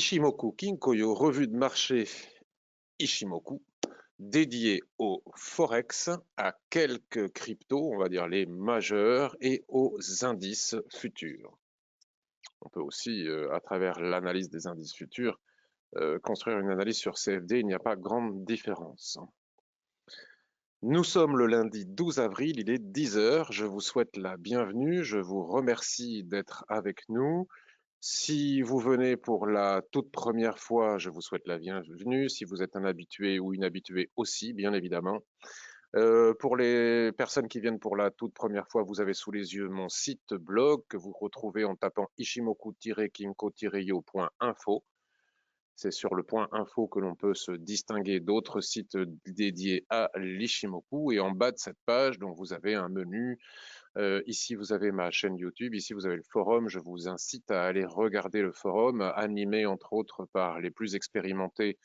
Ishimoku Kinkoyo, revue de marché Ishimoku, dédiée au Forex, à quelques cryptos, on va dire les majeurs, et aux indices futurs. On peut aussi, à travers l'analyse des indices futurs, construire une analyse sur CFD, il n'y a pas grande différence. Nous sommes le lundi 12 avril, il est 10 heures. Je vous souhaite la bienvenue, je vous remercie d'être avec nous. Si vous venez pour la toute première fois, je vous souhaite la bienvenue. Si vous êtes un habitué ou une habituée aussi, bien évidemment. Pour les personnes qui viennent pour la toute première fois, vous avez sous les yeux mon site blog que vous retrouvez en tapant ishimoku-kinko-yo.info. C'est sur le point info que l'on peut se distinguer d'autres sites dédiés à l'Ishimoku. Et en bas de cette page, donc vous avez un menu. Ici, vous avez ma chaîne YouTube. Ici, vous avez le forum. Je vous incite à aller regarder le forum, animé entre autres par les plus expérimentés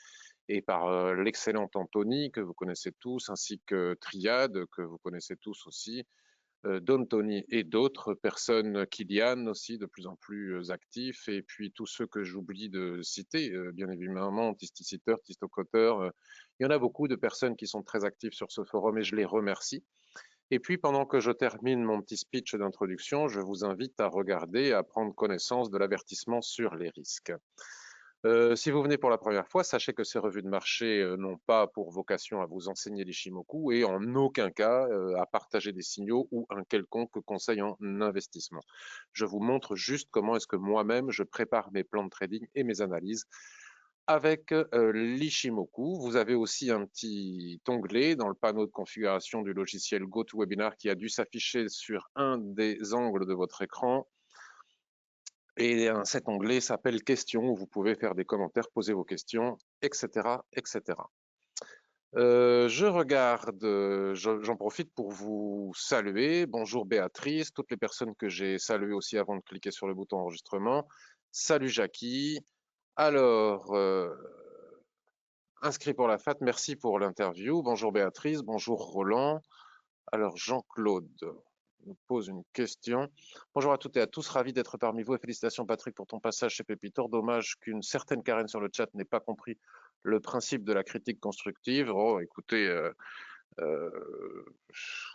et par l'excellent Anthony, que vous connaissez tous, ainsi que Triade, que vous connaissez tous aussi. Don Tony et d'autres personnes, Kylian aussi, de plus en plus actifs, et puis tous ceux que j'oublie de citer, bien évidemment, Tisticiter, Tistocotter, il y en a beaucoup de personnes qui sont très actives sur ce forum et je les remercie. Et puis, pendant que je termine mon petit speech d'introduction, je vous invite à regarder, à prendre connaissance de l'avertissement sur les risques. Si vous venez pour la première fois, sachez que ces revues de marché n'ont pas pour vocation à vous enseigner l'Ishimoku et en aucun cas à partager des signaux ou un quelconque conseil en investissement. Je vous montre juste comment est-ce que moi-même je prépare mes plans de trading et mes analyses avec l'Ishimoku. Vous avez aussi un petit onglet dans le panneau de configuration du logiciel GoToWebinar qui a dû s'afficher sur un des angles de votre écran. Et cet onglet s'appelle questions, où vous pouvez faire des commentaires, poser vos questions, etc. etc. Je regarde, j'en profite pour vous saluer. Bonjour Béatrice, toutes les personnes que j'ai saluées aussi avant de cliquer sur le bouton enregistrement. Salut Jackie. Alors, inscrit pour la FAT, merci pour l'interview. Bonjour Béatrice, bonjour Roland. Alors Jean-Claude nous pose une question. Bonjour à toutes et à tous, ravi d'être parmi vous et félicitations Patrick pour ton passage chez Pépitor. Dommage qu'une certaine Karen sur le chat n'ait pas compris le principe de la critique constructive. Oh, écoutez,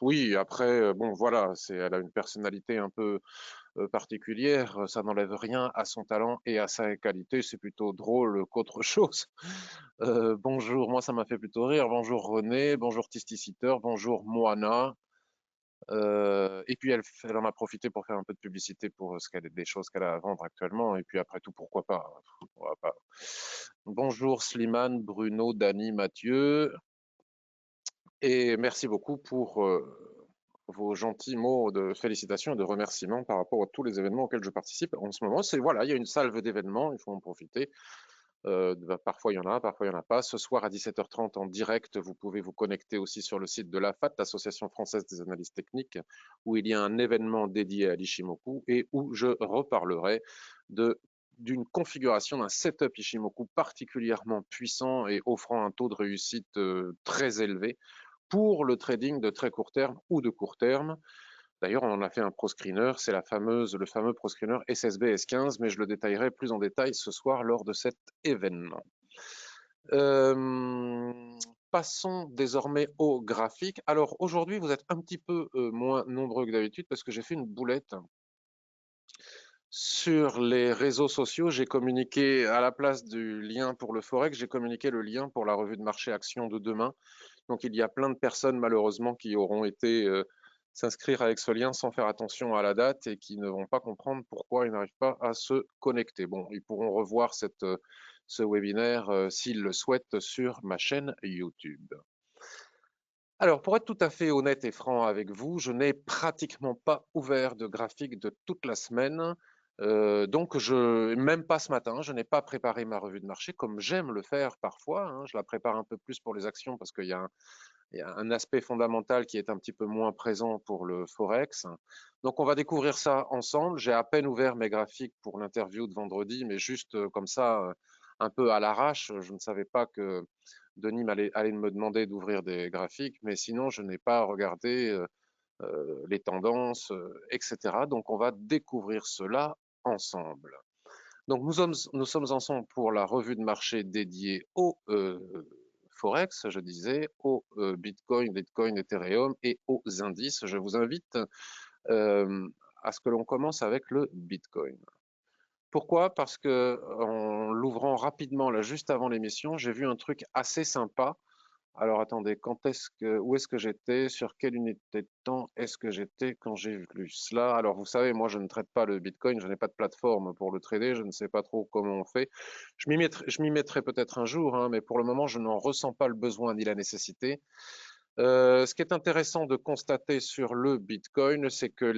oui, après, bon, voilà, elle a une personnalité un peu particulière. Ça n'enlève rien à son talent et à sa qualité. C'est plutôt drôle qu'autre chose. Bonjour, moi ça m'a fait plutôt rire. Bonjour René, bonjour Tisticiter, bonjour Moana. Et puis elle en a profité pour faire un peu de publicité pour des choses qu'elle a à vendre actuellement. Et puis après tout, pourquoi pas, Bonjour Slimane, Bruno, Dany, Mathieu. Et merci beaucoup pour vos gentils mots de félicitations et de remerciements par rapport à tous les événements auxquels je participe en ce moment. Voilà, il y a une salve d'événements, il faut en profiter. Parfois il y en a, parfois il n'y en a pas. Ce soir à 17h30 en direct, vous pouvez vous connecter aussi sur le site de l'AFAT, l'Association française des analystes techniques, où il y a un événement dédié à l'Ishimoku et où je reparlerai d'une configuration d'un setup Ishimoku particulièrement puissant et offrant un taux de réussite très élevé pour le trading de très court terme ou de court terme. D'ailleurs, on en a fait un proscreener, c'est le fameux proscreener SSB S15, mais je le détaillerai plus en détail ce soir lors de cet événement. Passons désormais au graphique. Alors aujourd'hui, vous êtes un petit peu moins nombreux que d'habitude parce que j'ai fait une boulette. Sur les réseaux sociaux, j'ai communiqué à la place du lien pour le Forex, j'ai communiqué le lien pour la revue de marché action de demain. Donc il y a plein de personnes malheureusement qui auront été s'inscrire avec ce lien sans faire attention à la date et qui ne vont pas comprendre pourquoi ils n'arrivent pas à se connecter. Bon, ils pourront revoir ce webinaire s'ils le souhaitent sur ma chaîne YouTube. Alors, pour être tout à fait honnête et franc avec vous, je n'ai pratiquement pas ouvert de graphique de toute la semaine. Donc, même pas ce matin, je n'ai pas préparé ma revue de marché comme j'aime le faire parfois. Hein. Je la prépare un peu plus pour les actions parce qu'il y a un aspect fondamental qui est un petit peu moins présent pour le Forex. Donc, on va découvrir ça ensemble. J'ai à peine ouvert mes graphiques pour l'interview de vendredi, mais juste comme ça, un peu à l'arrache. Je ne savais pas que Denis allait me demander d'ouvrir des graphiques, mais sinon, je n'ai pas regardé les tendances, etc. Donc, on va découvrir cela ensemble. Donc nous sommes ensemble pour la revue de marché dédiée au Forex, je disais, au Bitcoin, Ethereum et aux indices. Je vous invite euh, à ce que l'on commence avec le Bitcoin. Pourquoi? Parce que en l'ouvrant rapidement là juste avant l'émission, j'ai vu un truc assez sympa. Alors attendez, où est-ce que j'étais? Sur quelle unité de temps est-ce que j'étais quand j'ai vu cela? Alors vous savez, moi je ne traite pas le Bitcoin, je n'ai pas de plateforme pour le trader, je ne sais pas trop comment on fait. Je m'y mettrai peut-être un jour, hein, mais pour le moment je n'en ressens pas le besoin ni la nécessité. Ce qui est intéressant de constater sur le Bitcoin, c'est que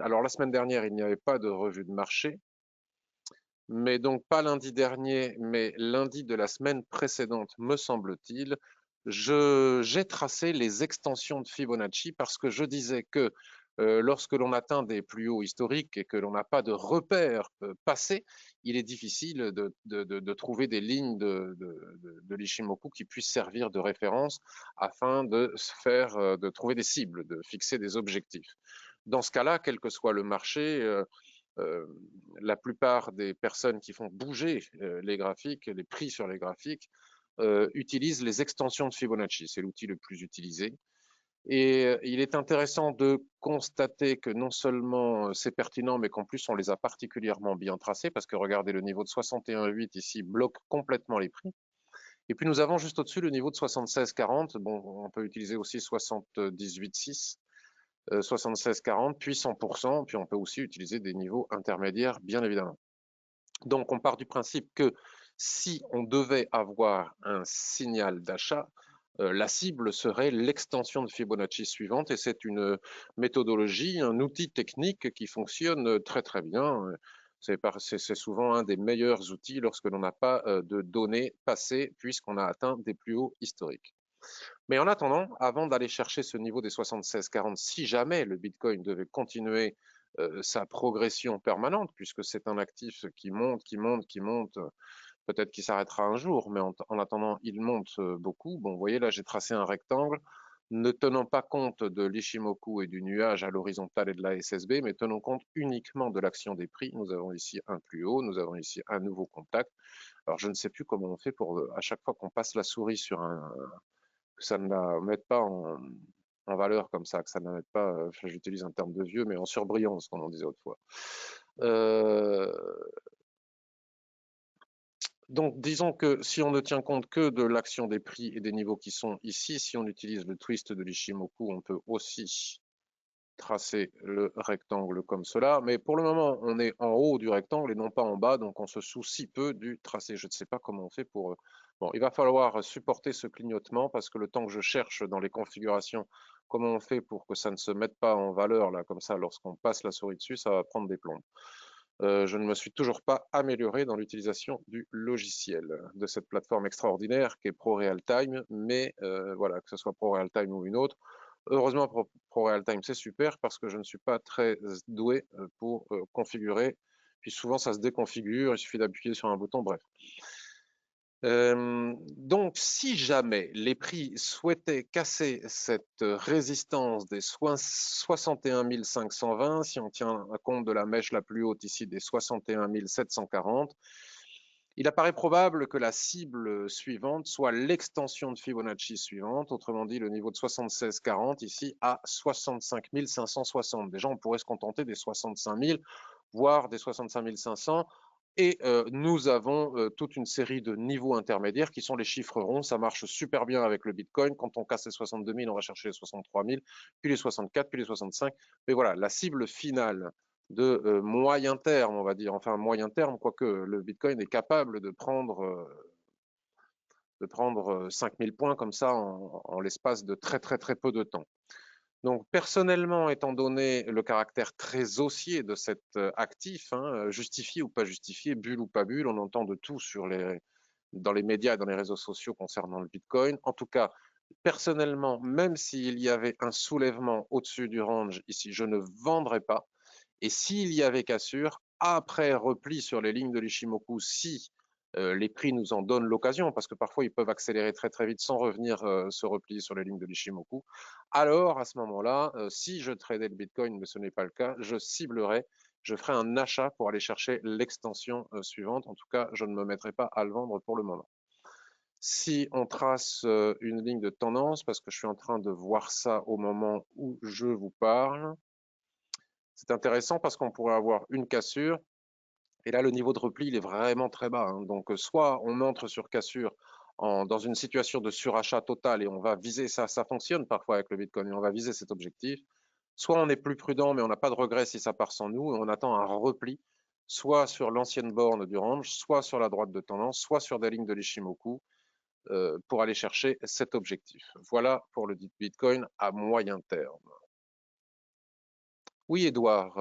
alors la semaine dernière il n'y avait pas de revue de marché, mais donc pas lundi dernier, mais lundi de la semaine précédente, me semble-t-il, j'ai tracé les extensions de Fibonacci parce que je disais que lorsque l'on atteint des plus hauts historiques et que l'on n'a pas de repères passés, il est difficile de trouver des lignes de l'Ishimoku qui puissent servir de référence afin de trouver des cibles, de fixer des objectifs. Dans ce cas-là, quel que soit le marché, euh, la plupart des personnes qui font bouger les graphiques, les prix sur les graphiques, utilisent les extensions de Fibonacci. C'est l'outil le plus utilisé. Et il est intéressant de constater que non seulement c'est pertinent, mais qu'en plus on les a particulièrement bien tracés, parce que regardez, le niveau de 61,8 ici bloque complètement les prix. Et puis nous avons juste au-dessus le niveau de 76,40. Bon, on peut utiliser aussi 78,6. 76,40, puis 100%, puis on peut aussi utiliser des niveaux intermédiaires, bien évidemment. Donc on part du principe que si on devait avoir un signal d'achat, la cible serait l'extension de Fibonacci suivante, et c'est une méthodologie, un outil technique qui fonctionne très très bien. C'est souvent un des meilleurs outils lorsque l'on n'a pas de données passées, puisqu'on a atteint des plus hauts historiques. Mais en attendant, avant d'aller chercher ce niveau des 76,40, si jamais le Bitcoin devait continuer sa progression permanente, puisque c'est un actif qui monte, qui monte, qui monte, peut-être qu'il s'arrêtera un jour, mais en attendant, il monte beaucoup. Bon, vous voyez, là, j'ai tracé un rectangle, ne tenant pas compte de l'Ishimoku et du nuage à l'horizontale et de la SSB, mais tenant compte uniquement de l'action des prix. Nous avons ici un plus haut, nous avons ici un nouveau contact. Alors, je ne sais plus comment on fait pour, à chaque fois qu'on passe la souris sur que ça ne la mette pas en valeur comme ça, que ça ne la mette pas, j'utilise un terme de vieux, mais en surbrillance, comme on disait autrefois. Euh, donc, disons que si on ne tient compte que de l'action des prix et des niveaux qui sont ici, si on utilise le twist de l'Ishimoku, on peut aussi tracer le rectangle comme cela. Mais pour le moment, on est en haut du rectangle et non pas en bas, donc on se soucie peu du tracé. Je ne sais pas comment on fait pour... Bon, il va falloir supporter ce clignotement parce que le temps que je cherche dans les configurations comment on fait pour que ça ne se mette pas en valeur, là, comme ça, lorsqu'on passe la souris dessus, ça va prendre des plombs. Je ne me suis toujours pas amélioré dans l'utilisation du logiciel de cette plateforme extraordinaire qui est ProRealTime, mais voilà, que ce soit ProRealTime ou une autre, heureusement ProRealTime c'est super parce que je ne suis pas très doué pour configurer, puis souvent ça se déconfigure, il suffit d'appuyer sur un bouton, bref. Donc, si jamais les prix souhaitaient casser cette résistance des 61 520, si on tient compte de la mèche la plus haute ici des 61 740, il apparaît probable que la cible suivante soit l'extension de Fibonacci suivante, autrement dit le niveau de 76,40 ici à 65 560. Déjà, on pourrait se contenter des 65 000, voire des 65 500. Et nous avons toute une série de niveaux intermédiaires qui sont les chiffres ronds. Ça marche super bien avec le Bitcoin. Quand on casse les 62 000, on va chercher les 63 000, puis les 64, puis les 65. Mais voilà, la cible finale de moyen terme, on va dire, enfin moyen terme, quoique le Bitcoin est capable de prendre 5000 points comme ça en l'espace de très très très peu de temps. Donc personnellement, étant donné le caractère très haussier de cet actif, hein, justifié ou pas justifié, bulle ou pas bulle, on entend de tout dans les médias et dans les réseaux sociaux concernant le Bitcoin. En tout cas, personnellement, même s'il y avait un soulèvement au-dessus du range ici, je ne vendrais pas. Et s'il y avait cassure, après repli sur les lignes de l'Ishimoku, si les prix nous en donnent l'occasion, parce que parfois ils peuvent accélérer très très vite sans revenir se replier sur les lignes de l'Ishimoku, alors à ce moment-là, si je tradais le Bitcoin, mais ce n'est pas le cas, je ciblerais je ferai un achat pour aller chercher l'extension suivante. En tout cas, je ne me mettrai pas à le vendre pour le moment. Si on trace une ligne de tendance, parce que je suis en train de voir ça au moment où je vous parle, c'est intéressant parce qu'on pourrait avoir une cassure. Et là, le niveau de repli, il est vraiment très bas. Hein. Donc, soit on entre sur cassure dans une situation de surachat total et on va viser ça. Ça fonctionne parfois avec le Bitcoin et on va viser cet objectif. Soit on est plus prudent, mais on n'a pas de regret si ça part sans nous et on attend un repli, soit sur l'ancienne borne du range, soit sur la droite de tendance, soit sur des lignes de l'Ishimoku pour aller chercher cet objectif. Voilà pour le Bitcoin à moyen terme. Oui, Évrard,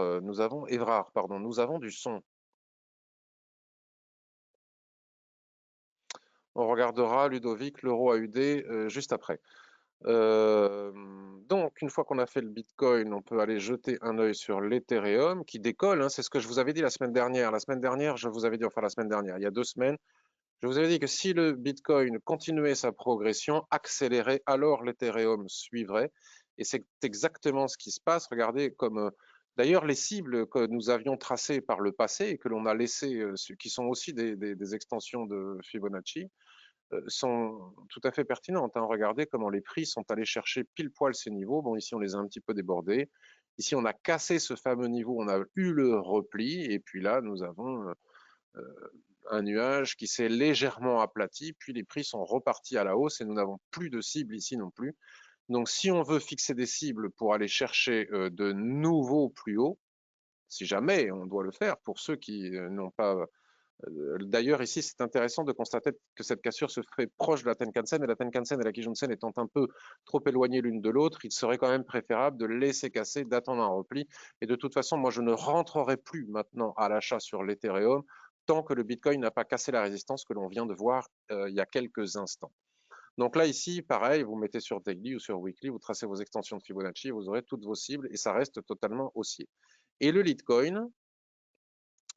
pardon, nous avons du son. On regardera, Ludovic, l'euro AUD juste après. Donc, une fois qu'on a fait le Bitcoin, on peut aller jeter un œil sur l'Ethereum qui décolle. Hein, c'est ce que je vous avais dit la semaine dernière. La semaine dernière, je vous avais dit, enfin la semaine dernière, il y a 2 semaines, je vous avais dit que si le Bitcoin continuait sa progression, accélérait, alors l'Ethereum suivrait. Et c'est exactement ce qui se passe. Regardez comme... D'ailleurs, les cibles que nous avions tracées par le passé et que l'on a laissées, qui sont aussi des extensions de Fibonacci, sont tout à fait pertinentes. Hein. Regardez comment les prix sont allés chercher pile poil ces niveaux. Bon, ici, on les a un petit peu débordés. Ici, on a cassé ce fameux niveau, on a eu le repli, et puis là, nous avons un nuage qui s'est légèrement aplati, puis les prix sont repartis à la hausse, et nous n'avons plus de cibles ici non plus. Donc, si on veut fixer des cibles pour aller chercher de nouveaux plus hauts, si jamais on doit le faire, pour ceux qui n'ont pas D'ailleurs, ici, c'est intéressant de constater que cette cassure se fait proche de la Tenkan-sen et la Tenkan-sen et la Kijun-sen étant un peu trop éloignées l'une de l'autre, il serait quand même préférable de laisser casser, d'attendre un repli. Et de toute façon, moi, je ne rentrerai plus maintenant à l'achat sur l'Ethereum tant que le Bitcoin n'a pas cassé la résistance que l'on vient de voir il y a quelques instants. Donc là, ici, pareil, vous mettez sur Daily ou sur Weekly, vous tracez vos extensions de Fibonacci, vous aurez toutes vos cibles et ça reste totalement haussier. Et le Litecoin,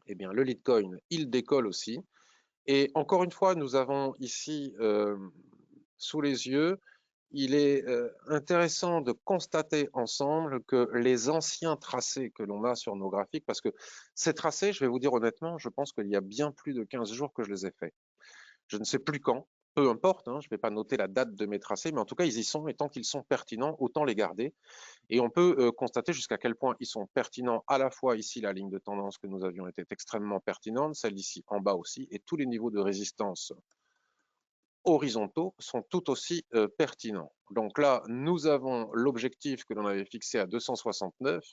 eh bien, le Litecoin, il décolle aussi. Et encore une fois, nous avons ici sous les yeux, il est intéressant de constater ensemble que les anciens tracés que l'on a sur nos graphiques, parce que ces tracés, je vais vous dire honnêtement, je pense qu'il y a bien plus de 15 jours que je les ai faits. Je ne sais plus quand, peu importe, hein, je ne vais pas noter la date de mes tracés, mais en tout cas, ils y sont, et tant qu'ils sont pertinents, autant les garder. Et on peut constater jusqu'à quel point ils sont pertinents, à la fois ici, la ligne de tendance que nous avions était extrêmement pertinente, celle ici en bas aussi, et tous les niveaux de résistance horizontaux sont tout aussi pertinents. Donc là, nous avons l'objectif que l'on avait fixé à 269.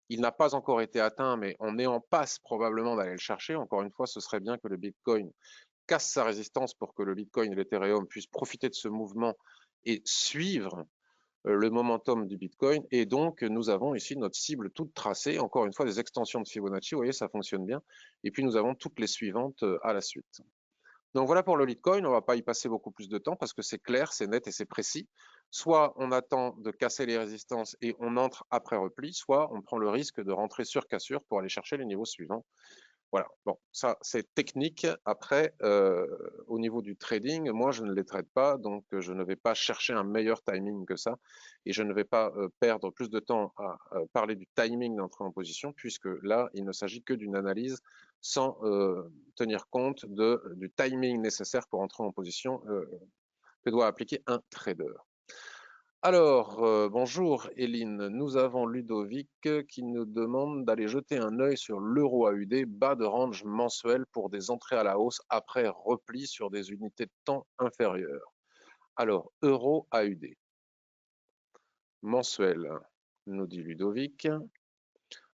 Il n'a pas encore été atteint, mais on est en passe probablement d'aller le chercher. Encore une fois, ce serait bien que le Bitcoin casse sa résistance pour que le Bitcoin et l'Ethereum puissent profiter de ce mouvement et suivre le momentum du Bitcoin. Et donc, nous avons ici notre cible toute tracée. Encore une fois, des extensions de Fibonacci. Vous voyez, ça fonctionne bien. Et puis, nous avons toutes les suivantes à la suite. Donc, voilà pour le Litecoin. On ne va pas y passer beaucoup plus de temps parce que c'est clair, c'est net et c'est précis. Soit on attend de casser les résistances et on entre après repli, soit on prend le risque de rentrer sur cassure pour aller chercher les niveaux suivants. Voilà, bon, ça c'est technique. Après, au niveau du trading, moi je ne les trade pas, donc je ne vais pas chercher un meilleur timing que ça, et je ne vais pas perdre plus de temps à parler du timing d'entrée en position, puisque là, il ne s'agit que d'une analyse sans tenir compte du timing nécessaire pour entrer en position que doit appliquer un trader. Alors, bonjour Eline, nous avons Ludovic qui nous demande d'aller jeter un œil sur l'euro AUD, bas de range mensuel pour des entrées à la hausse après repli sur des unités de temps inférieures. Alors, euro AUD, mensuel, nous dit Ludovic,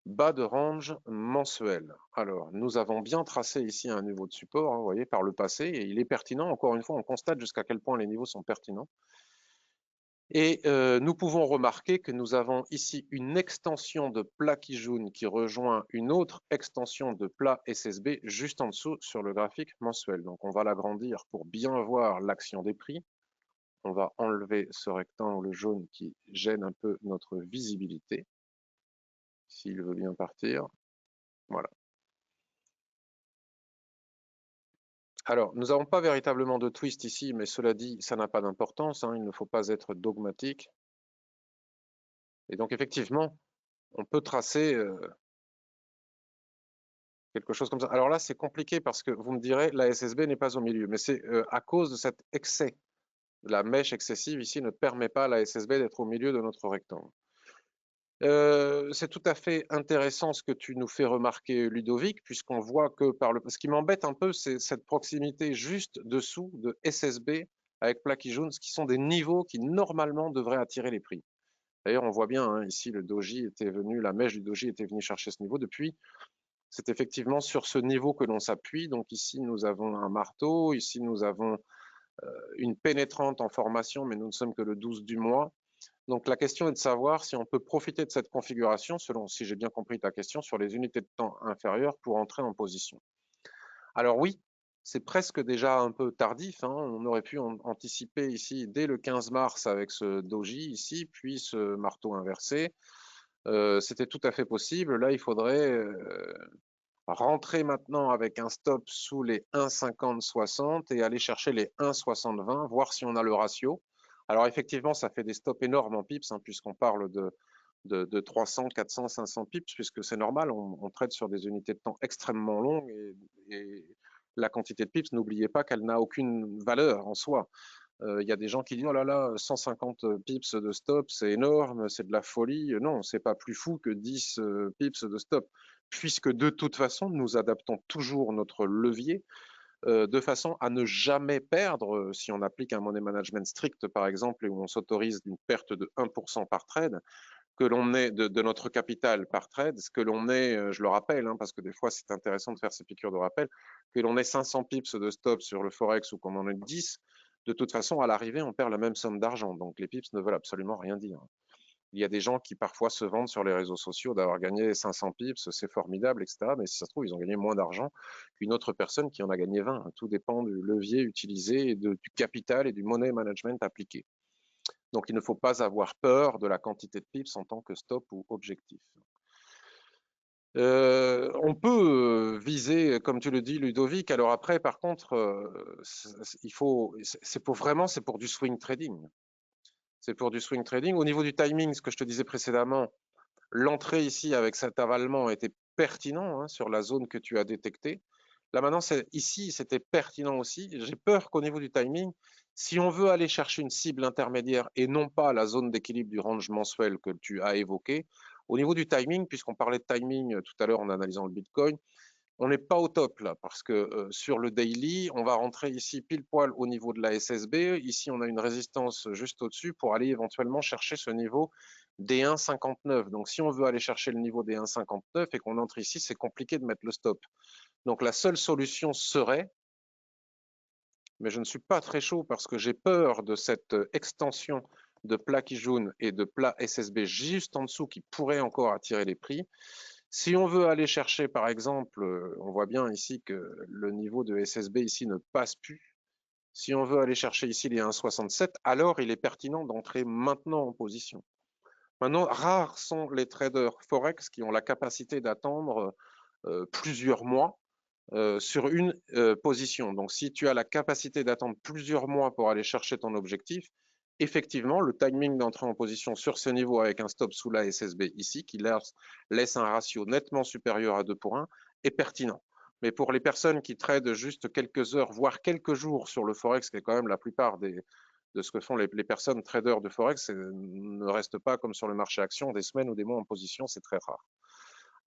bas de range mensuel. Alors, nous avons bien tracé ici un niveau de support, hein, vous voyez, par le passé, et il est pertinent, encore une fois, on constate jusqu'à quel point les niveaux sont pertinents. Et nous pouvons remarquer que nous avons ici une extension de plat Kijun qui rejoint une autre extension de plat SSB juste en dessous sur le graphique mensuel. Donc on va l'agrandir pour bien voir l'action des prix. On va enlever ce rectangle jaune qui gêne un peu notre visibilité. S'il veut bien partir. Voilà. Alors, nous n'avons pas véritablement de twist ici, mais cela dit, ça n'a pas d'importance. Hein, il ne faut pas être dogmatique. Et donc effectivement, on peut tracer quelque chose comme ça. Alors là, c'est compliqué parce que vous me direz, la SSB n'est pas au milieu, mais c'est à cause de cet excès. La mèche excessive ici ne permet pas à la SSB d'être au milieu de notre rectangle. C'est tout à fait intéressant ce que tu nous fais remarquer, Ludovic, puisqu'on voit que ce qui m'embête un peu, c'est cette proximité juste dessous de SSB avec Plaquijun, ce qui sont des niveaux qui normalement devraient attirer les prix. D'ailleurs, on voit bien hein, ici le doji était venu, la mèche du doji était venue chercher ce niveau. Depuis, c'est effectivement sur ce niveau que l'on s'appuie. Donc ici, nous avons un marteau, ici nous avons une pénétrante en formation, mais nous ne sommes que le 12 du mois. Donc la question est de savoir si on peut profiter de cette configuration, selon si j'ai bien compris ta question, sur les unités de temps inférieures pour entrer en position. Alors oui, c'est presque déjà un peu tardif. Hein. On aurait pu anticiper ici dès le 15 mars avec ce doji ici, puis ce marteau inversé. C'était tout à fait possible. Là, il faudrait rentrer maintenant avec un stop sous les 1,50-60 et aller chercher les 1,60-20, voir si on a le ratio. Alors effectivement, ça fait des stops énormes en pips, hein, puisqu'on parle de 300, 400, 500 pips, puisque c'est normal, on traite sur des unités de temps extrêmement longues et la quantité de pips, n'oubliez pas qu'elle n'a aucune valeur en soi. Il y a des gens qui disent oh là là, 150 pips de stop, c'est énorme, c'est de la folie. Non, c'est pas plus fou que 10 pips de stop, puisque de toute façon, nous adaptons toujours notre levier de façon à ne jamais perdre. Si on applique un money management strict, par exemple, et où on s'autorise une perte de 1% par trade, que l'on ait de notre capital par trade, ce que l'on est, je le rappelle, hein, parce que des fois c'est intéressant de faire ces piqûres de rappel, que l'on ait 500 pips de stop sur le Forex ou qu'on en ait 10, de toute façon, à l'arrivée, on perd la même somme d'argent. Donc les pips ne veulent absolument rien dire. Il y a des gens qui parfois se vendent sur les réseaux sociaux d'avoir gagné 500 pips, c'est formidable, etc. Mais si ça se trouve, ils ont gagné moins d'argent qu'une autre personne qui en a gagné 20. Tout dépend du levier utilisé, et du capital et du money management appliqué. Donc il ne faut pas avoir peur de la quantité de pips en tant que stop ou objectif. On peut viser, comme tu le dis, Ludovic. Alors après, par contre, il faut, c'est pour vraiment, c'est pour du swing trading. C'est pour du swing trading. Au niveau du timing, ce que je te disais précédemment, l'entrée ici avec cet avalement était pertinent hein, sur la zone que tu as détectée. Là maintenant, ici, c'était pertinent aussi. J'ai peur qu'au niveau du timing, si on veut aller chercher une cible intermédiaire et non pas la zone d'équilibre du range mensuel que tu as évoqué, au niveau du timing, puisqu'on parlait de timing tout à l'heure en analysant le Bitcoin, on n'est pas au top là, parce que sur le daily, on va rentrer ici pile poil au niveau de la SSB. Ici, on a une résistance juste au-dessus pour aller éventuellement chercher ce niveau des 1,59. Donc, si on veut aller chercher le niveau des 1,59 et qu'on entre ici, c'est compliqué de mettre le stop. Donc, la seule solution serait, mais je ne suis pas très chaud parce que j'ai peur de cette extension de plat Kijun et de plat SSB juste en dessous qui pourrait encore attirer les prix. Si on veut aller chercher, par exemple, on voit bien ici que le niveau de SSB ici ne passe plus. Si on veut aller chercher ici les 1,67, alors il est pertinent d'entrer maintenant en position. Maintenant, rares sont les traders Forex qui ont la capacité d'attendre plusieurs mois sur une position. Donc, si tu as la capacité d'attendre plusieurs mois pour aller chercher ton objectif, effectivement, le timing d'entrer en position sur ce niveau avec un stop sous la SSB ici, qui laisse un ratio nettement supérieur à 2 pour 1, est pertinent. Mais pour les personnes qui tradent juste quelques heures, voire quelques jours sur le Forex, qui est quand même la plupart de ce que font les personnes traders de Forex, ne reste pas comme sur le marché action des semaines ou des mois en position, c'est très rare.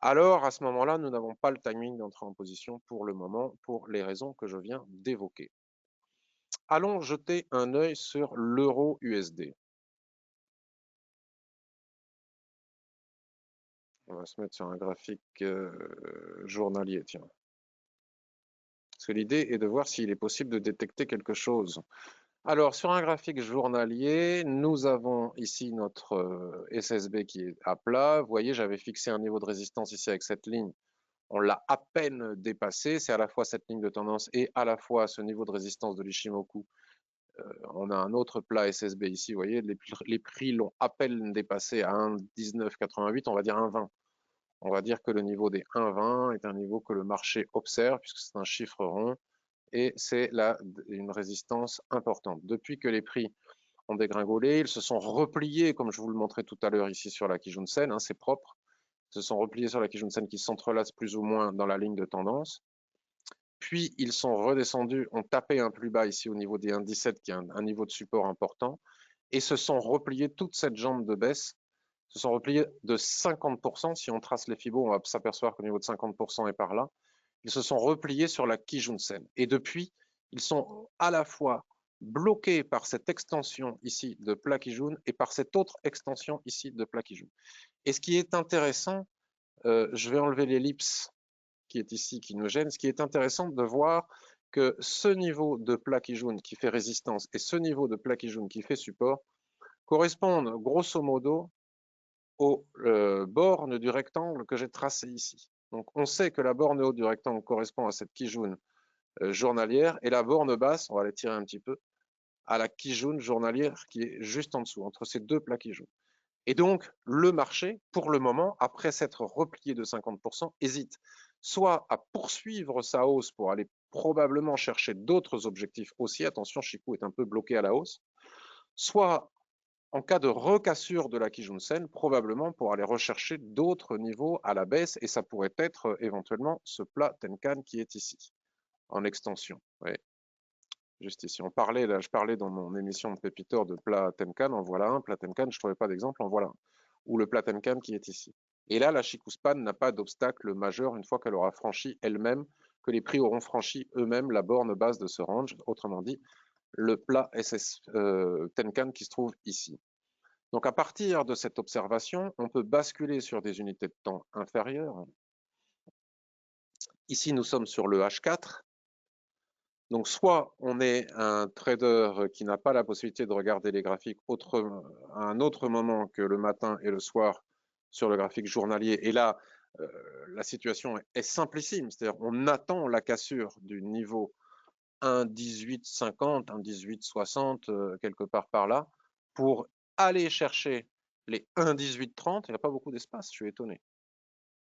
Alors, à ce moment-là, nous n'avons pas le timing d'entrer en position pour le moment, pour les raisons que je viens d'évoquer. Allons jeter un œil sur l'euro USD. On va se mettre sur un graphique journalier, tiens. Parce que l'idée est de voir s'il est possible de détecter quelque chose. Alors, sur un graphique journalier, nous avons ici notre SSB qui est à plat. Vous voyez, j'avais fixé un niveau de résistance ici avec cette ligne. On l'a à peine dépassé. C'est à la fois cette ligne de tendance et à la fois ce niveau de résistance de l'Ishimoku. On a un autre plat SSB ici. Vous voyez, les prix l'ont à peine dépassé à 1,1988, on va dire 1,20. On va dire que le niveau des 1,20 est un niveau que le marché observe, puisque c'est un chiffre rond, et c'est là une résistance importante. Depuis que les prix ont dégringolé, ils se sont repliés, comme je vous le montrais tout à l'heure ici sur la Kijun Sen, hein, c'est propre. se sont repliés sur la Kijun-sen qui s'entrelacent plus ou moins dans la ligne de tendance. Puis ils sont redescendus, ont tapé un plus bas ici au niveau des 1,17 qui est un niveau de support important et se sont repliés toute cette jambe de baisse, se sont repliés de 50%. Si on trace les fibos, on va s'apercevoir qu'au niveau de 50% est par là. Ils se sont repliés sur la Kijun-sen. Et depuis, ils sont à la fois bloqués par cette extension ici de plat Kijun et par cette autre extension ici de plat Kijun. Et ce qui est intéressant, je vais enlever l'ellipse qui est ici, qui nous gêne. Ce qui est intéressant de voir que ce niveau de plat Kijun qui fait résistance et ce niveau de plat Kijun qui fait support correspondent grosso modo aux bornes du rectangle que j'ai tracé ici. Donc on sait que la borne haute du rectangle correspond à cette Kijun journalière et la borne basse, on va la tirer un petit peu, à la Kijun journalière qui est juste en dessous, entre ces deux plats Kijun. Et donc, le marché, pour le moment, après s'être replié de 50%, hésite soit à poursuivre sa hausse pour aller probablement chercher d'autres objectifs haussiers. Attention, Chikou est un peu bloqué à la hausse. Soit, en cas de recassure de la Kijun-sen, probablement pour aller rechercher d'autres niveaux à la baisse. Et ça pourrait être éventuellement ce plat Tenkan qui est ici, en extension. Ouais. Juste ici. Je parlais dans mon émission de Pépitor de plat Tenkan, en voilà un. Plat Tenkan, je ne trouvais pas d'exemple, en voilà un. Ou le plat Tenkan qui est ici. Et là, la Chikuspan n'a pas d'obstacle majeur une fois qu'elle aura franchi elle-même, que les prix auront franchi eux-mêmes la borne basse de ce range, autrement dit, le plat SS Tenkan qui se trouve ici. Donc à partir de cette observation, on peut basculer sur des unités de temps inférieures. Ici, nous sommes sur le H4. Donc, soit on est un trader qui n'a pas la possibilité de regarder les graphiques à un autre moment que le matin et le soir sur le graphique journalier. Et là, la situation est simplissime. C'est-à-dire on attend la cassure du niveau 1,1850, 1,1860, quelque part par là, pour aller chercher les 1,1830. Il n'y a pas beaucoup d'espace, je suis étonné.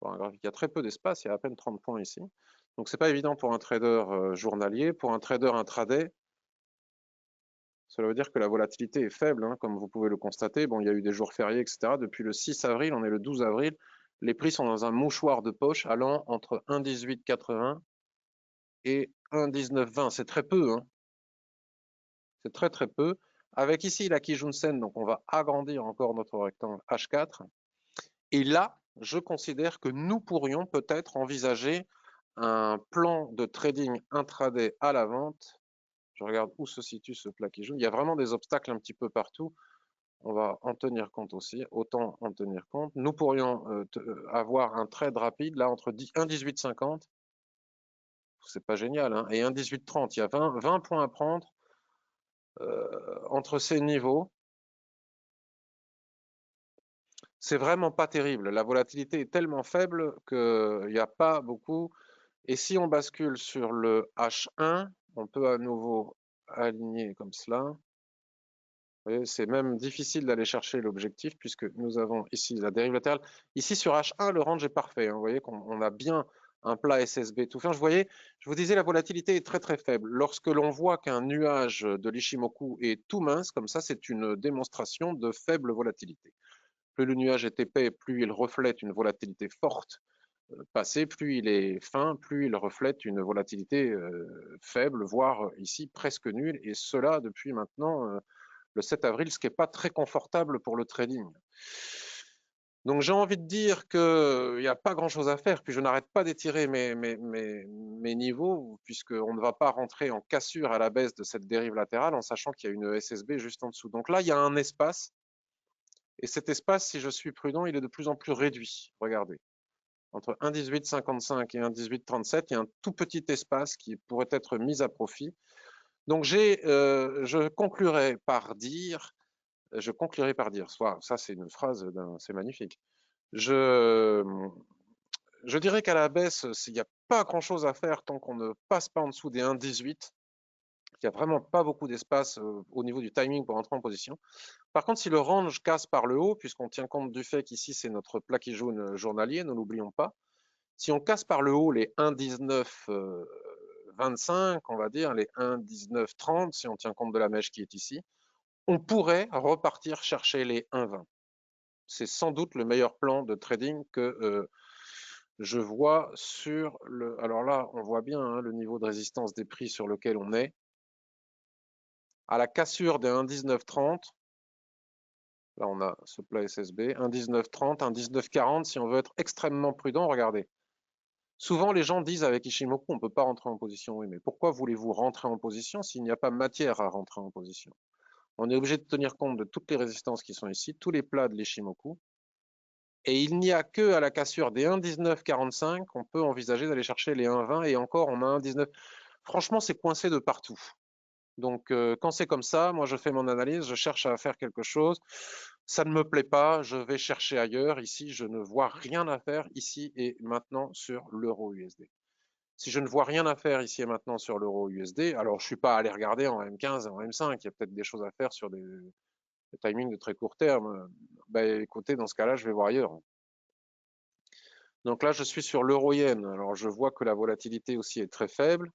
Pour un graphique, il y a très peu d'espace, il y a à peine 30 points ici. Donc, ce n'est pas évident pour un trader journalier. Pour un trader intraday, cela veut dire que la volatilité est faible, hein, comme vous pouvez le constater. Bon, il y a eu des jours fériés, etc. Depuis le 6 avril, on est le 12 avril. Les prix sont dans un mouchoir de poche allant entre 1,1880 et 1,1920. C'est très peu. Hein. C'est très, très peu. Avec ici la Kijun-sen, donc on va agrandir encore notre rectangle H4. Et là, je considère que nous pourrions peut-être envisager un plan de trading intraday à la vente. Je regarde où se situe ce plat qui joue. Il y a vraiment des obstacles un petit peu partout. On va en tenir compte aussi. Autant en tenir compte. Nous pourrions avoir un trade rapide là entre 1,1850. C'est pas génial. Hein, et 1,1830. Il y a 20 points à prendre entre ces niveaux. C'est vraiment pas terrible. La volatilité est tellement faible qu'il n'y a pas beaucoup. Et si on bascule sur le H1, on peut à nouveau aligner comme cela. C'est même difficile d'aller chercher l'objectif puisque nous avons ici la dérive latérale. Ici sur H1, le range est parfait. Hein. Vous voyez qu'on a bien un plat SSB tout fin. Je vous disais, la volatilité est très très faible. Lorsque l'on voit qu'un nuage de l'Ishimoku est tout mince, comme ça, c'est une démonstration de faible volatilité. Plus le nuage est épais, plus il reflète une volatilité forte passée, plus il est fin, plus il reflète une volatilité faible, voire ici presque nulle. Et cela depuis maintenant le 7 avril, ce qui n'est pas très confortable pour le trading. Donc j'ai envie de dire qu'il n'y a pas grand-chose à faire, puis je n'arrête pas d'étirer mes niveaux, puisqu'on ne va pas rentrer en cassure à la baisse de cette dérive latérale, en sachant qu'il y a une SSB juste en dessous. Donc là, il y a un espace, et cet espace, si je suis prudent, il est de plus en plus réduit. Regardez, entre 1,1855 et 1,1837, il y a un tout petit espace qui pourrait être mis à profit. Donc je conclurai par dire, soit ça c'est une phrase, c'est magnifique. Je dirais qu'à la baisse, il n'y a pas grand-chose à faire tant qu'on ne passe pas en dessous des 1,18. Il n'y a vraiment pas beaucoup d'espace au niveau du timing pour entrer en position. Par contre, si le range casse par le haut, puisqu'on tient compte du fait qu'ici c'est notre plaqué jaune journalier, ne l'oublions pas, si on casse par le haut les 1,1925, on va dire, les 1,1930, si on tient compte de la mèche qui est ici, on pourrait repartir chercher les 1,20. c'est sans doute le meilleur plan de trading que je vois sur le... Alors là, on voit bien hein, le niveau de résistance des prix sur lequel on est. À la cassure des 1,1930, là on a ce plat SSB, 1,1930, 1,1940, si on veut être extrêmement prudent, regardez. Souvent, les gens disent avec Ishimoku, on ne peut pas rentrer en position. Oui, mais pourquoi voulez-vous rentrer en position s'il n'y a pas matière à rentrer en position? On est obligé de tenir compte de toutes les résistances qui sont ici, tous les plats de l'Ishimoku. Et il n'y a que à la cassure des 1,1945 qu'on peut envisager d'aller chercher les 1,20 et encore on a 1,19. Franchement, c'est coincé de partout. Donc, quand c'est comme ça, moi je fais mon analyse, je cherche à faire quelque chose. Ça ne me plaît pas, je vais chercher ailleurs. Ici, je ne vois rien à faire ici et maintenant sur l'euro USD. Si je ne vois rien à faire ici et maintenant sur l'euro USD, alors je ne suis pas allé regarder en M15 et en M5. Il y a peut-être des choses à faire sur des timings de très court terme. Ben, écoutez, dans ce cas-là, je vais voir ailleurs. Donc là, je suis sur l'euro-yen. Alors, je vois que la volatilité aussi est très faible.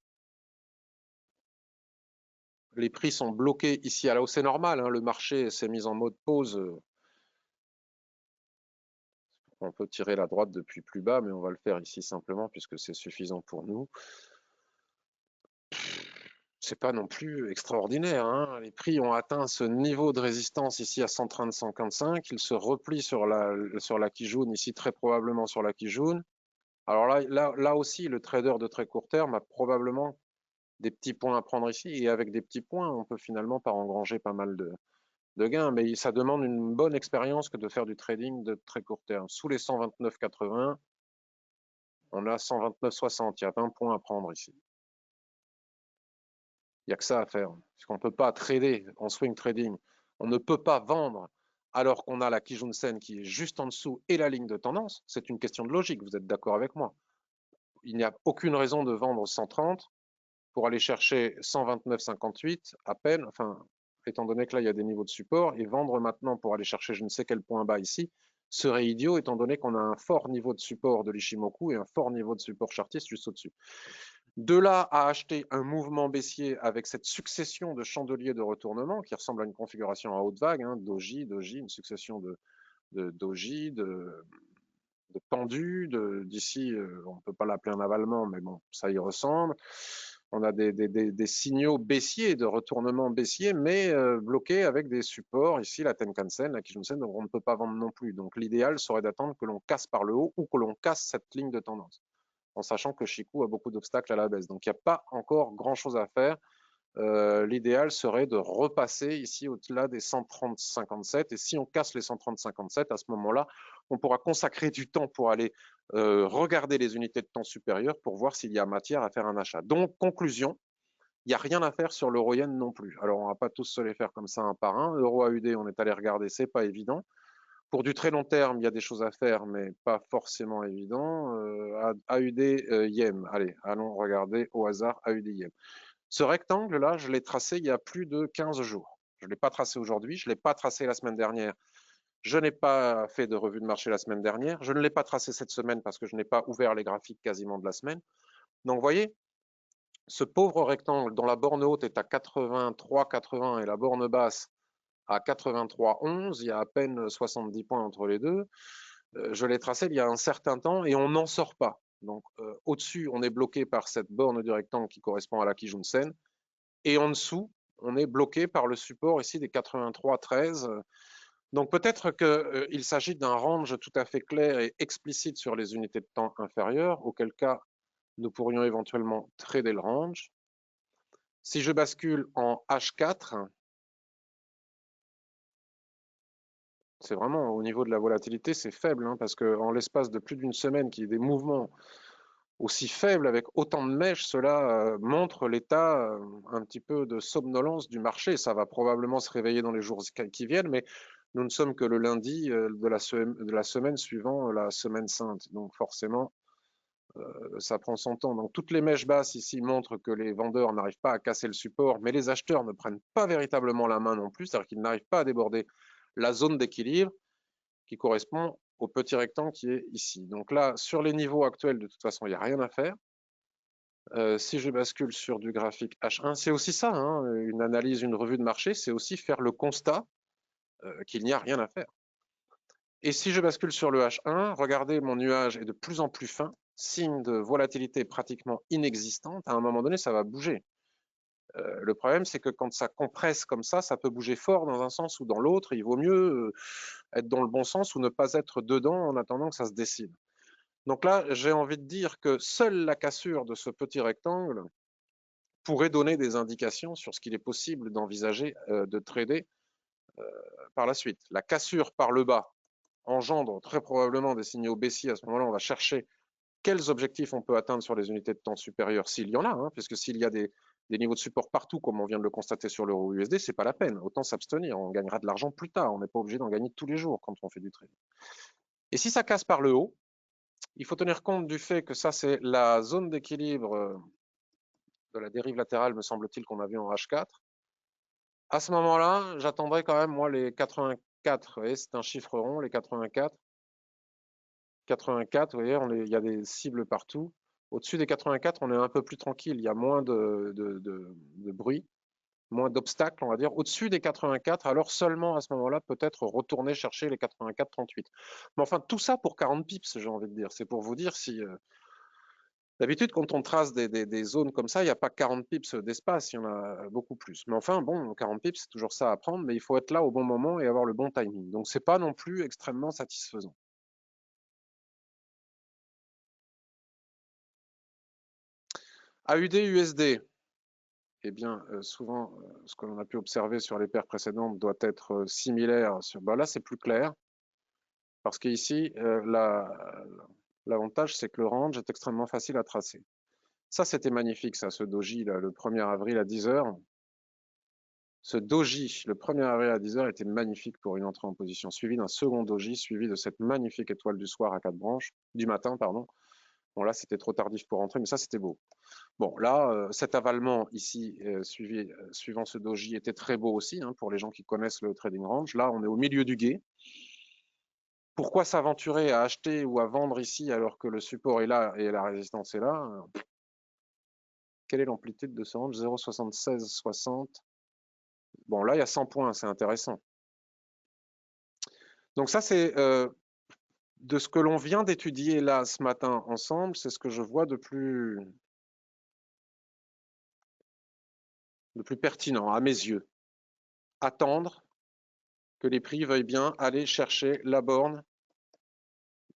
Les prix sont bloqués ici à la hausse. C'est normal, hein, le marché s'est mis en mode pause. On peut tirer la droite depuis plus bas, mais on va le faire ici simplement puisque c'est suffisant pour nous. C'est pas non plus extraordinaire. Hein. Les prix ont atteint ce niveau de résistance ici à 130-155. Ils se replient sur la Kijun, ici très probablement sur la Kijun. Alors là aussi, le trader de très court terme a probablement des petits points à prendre ici. Et avec des petits points, on peut finalement pas engranger pas mal de gains. Mais ça demande une bonne expérience que de faire du trading de très court terme. Sous les 129,80, on a 129,60. Il y a 20 points à prendre ici. Il n'y a que ça à faire. Parce qu'on ne peut pas trader en swing trading. On ne peut pas vendre alors qu'on a la Kijun-sen qui est juste en dessous et la ligne de tendance. C'est une question de logique, vous êtes d'accord avec moi. Il n'y a aucune raison de vendre 130 pour aller chercher 129,58 à peine, enfin, étant donné que là, il y a des niveaux de support, et vendre maintenant pour aller chercher je ne sais quel point bas ici, serait idiot, étant donné qu'on a un fort niveau de support de l'Ishimoku et un fort niveau de support chartiste juste au-dessus. De là à acheter un mouvement baissier avec cette succession de chandeliers de retournement qui ressemble à une configuration à haute vague, hein, doji, une succession de doji, de pendus, d'ici, on ne peut pas l'appeler un avalement, mais bon, ça y ressemble. On a des signaux baissiers, de retournement baissier, mais bloqués avec des supports. Ici, la Tenkan-sen, la Kijun-sen, on ne peut pas vendre non plus. Donc l'idéal serait d'attendre que l'on casse par le haut ou que l'on casse cette ligne de tendance, en sachant que Chikou a beaucoup d'obstacles à la baisse. Donc il n'y a pas encore grand-chose à faire. L'idéal serait de repasser ici au-delà des 130,57 et si on casse les 130,57 à ce moment-là, on pourra consacrer du temps pour aller regarder les unités de temps supérieures pour voir s'il y a matière à faire un achat. Donc, conclusion, il n'y a rien à faire sur l'euro-yen non plus. Alors, on ne va pas tous se les faire comme ça un par un. Euro-AUD, on est allé regarder, c'est pas évident. Pour du très long terme, il y a des choses à faire, mais pas forcément évident. AUD-YEM, allez, allons regarder au hasard AUD-YEM. Ce rectangle-là, je l'ai tracé il y a plus de 15 jours. Je ne l'ai pas tracé aujourd'hui, je ne l'ai pas tracé la semaine dernière. Je n'ai pas fait de revue de marché la semaine dernière. Je ne l'ai pas tracé cette semaine parce que je n'ai pas ouvert les graphiques quasiment de la semaine. Donc, vous voyez, ce pauvre rectangle dont la borne haute est à 83,80 et la borne basse à 83,11, il y a à peine 70 points entre les deux. Je l'ai tracé il y a un certain temps et on n'en sort pas. Donc, au-dessus, on est bloqué par cette borne du rectangle qui correspond à la Kijun-sen. Et en dessous, on est bloqué par le support ici des 83,13. Donc peut-être qu'il s'agit d'un range tout à fait clair et explicite sur les unités de temps inférieures, auquel cas nous pourrions éventuellement trader le range. Si je bascule en H4, c'est vraiment au niveau de la volatilité, c'est faible, hein, parce qu'en l'espace de plus d'une semaine, qu'il y ait des mouvements aussi faibles avec autant de mèches, cela montre l'état un petit peu de somnolence du marché. Ça va probablement se réveiller dans les jours qui viennent, mais nous ne sommes que le lundi de la semaine suivant la semaine sainte. Donc forcément, ça prend son temps. Donc toutes les mèches basses ici montrent que les vendeurs n'arrivent pas à casser le support, mais les acheteurs ne prennent pas véritablement la main non plus, c'est-à-dire qu'ils n'arrivent pas à déborder la zone d'équilibre qui correspond au petit rectangle qui est ici. Donc là, sur les niveaux actuels, de toute façon, il n'y a rien à faire. Si je bascule sur du graphique H1, c'est aussi ça, hein, une analyse, une revue de marché, c'est aussi faire le constat qu'il n'y a rien à faire. Et si je bascule sur le H1, regardez, mon nuage est de plus en plus fin, signe de volatilité pratiquement inexistante. À un moment donné, ça va bouger. Le problème, c'est que quand ça compresse comme ça peut bouger fort dans un sens ou dans l'autre. Il vaut mieux être dans le bon sens ou ne pas être dedans en attendant que ça se décide. Donc là, j'ai envie de dire que seule la cassure de ce petit rectangle pourrait donner des indications sur ce qu'il est possible d'envisager de trader par la suite. La cassure par le bas engendre très probablement des signaux baissiers. À ce moment-là, on va chercher quels objectifs on peut atteindre sur les unités de temps supérieures, s'il y en a, hein, puisque s'il y a des niveaux de support partout, comme on vient de le constater sur l'euro USD, c'est pas la peine. Autant s'abstenir. On gagnera de l'argent plus tard. On n'est pas obligé d'en gagner tous les jours quand on fait du trading. Et si ça casse par le haut, il faut tenir compte du fait que ça, c'est la zone d'équilibre de la dérive latérale, me semble-t-il, qu'on a vu en H4. À ce moment-là, j'attendrai quand même, moi, les 84. Vous voyez, c'est un chiffre rond, les 84. 84, vous voyez, il y a des cibles partout. Au-dessus des 84, on est un peu plus tranquille, il y a moins de bruit, moins d'obstacles, on va dire. Au-dessus des 84, alors seulement à ce moment-là, peut-être retourner chercher les 84-38. Mais enfin, tout ça pour 40 pips, j'ai envie de dire. C'est pour vous dire si... D'habitude, quand on trace des zones comme ça, il n'y a pas 40 pips d'espace, il y en a beaucoup plus. Mais enfin, bon, 40 pips, c'est toujours ça à prendre, mais il faut être là au bon moment et avoir le bon timing. Donc, c'est pas non plus extrêmement satisfaisant. AUD-USD, eh bien, souvent, ce que l'on a pu observer sur les paires précédentes doit être similaire. Là, c'est plus clair, parce qu'ici, l'avantage, c'est que le range est extrêmement facile à tracer. Ça, c'était magnifique, ça, ce doji, là, le 1er avril à 10 heures. Ce doji, le 1er avril à 10 heures, était magnifique pour une entrée en position, suivi d'un second doji, suivi de cette magnifique étoile du soir à 4 branches, du matin, pardon. Bon, là, c'était trop tardif pour entrer, mais ça, c'était beau. Bon, là, cet avalement ici, suivant ce doji, était très beau aussi, hein, pour les gens qui connaissent le trading range. Là, on est au milieu du gué. Pourquoi s'aventurer à acheter ou à vendre ici alors que le support est là et la résistance est là? Quelle est l'amplitude de ce range? 0,7660. Bon, là, il y a 100 points, c'est intéressant. Donc ça, c'est de ce que l'on vient d'étudier là ce matin ensemble, c'est ce que je vois de plus pertinent à mes yeux. Attendre que les prix veuillent bien aller chercher la borne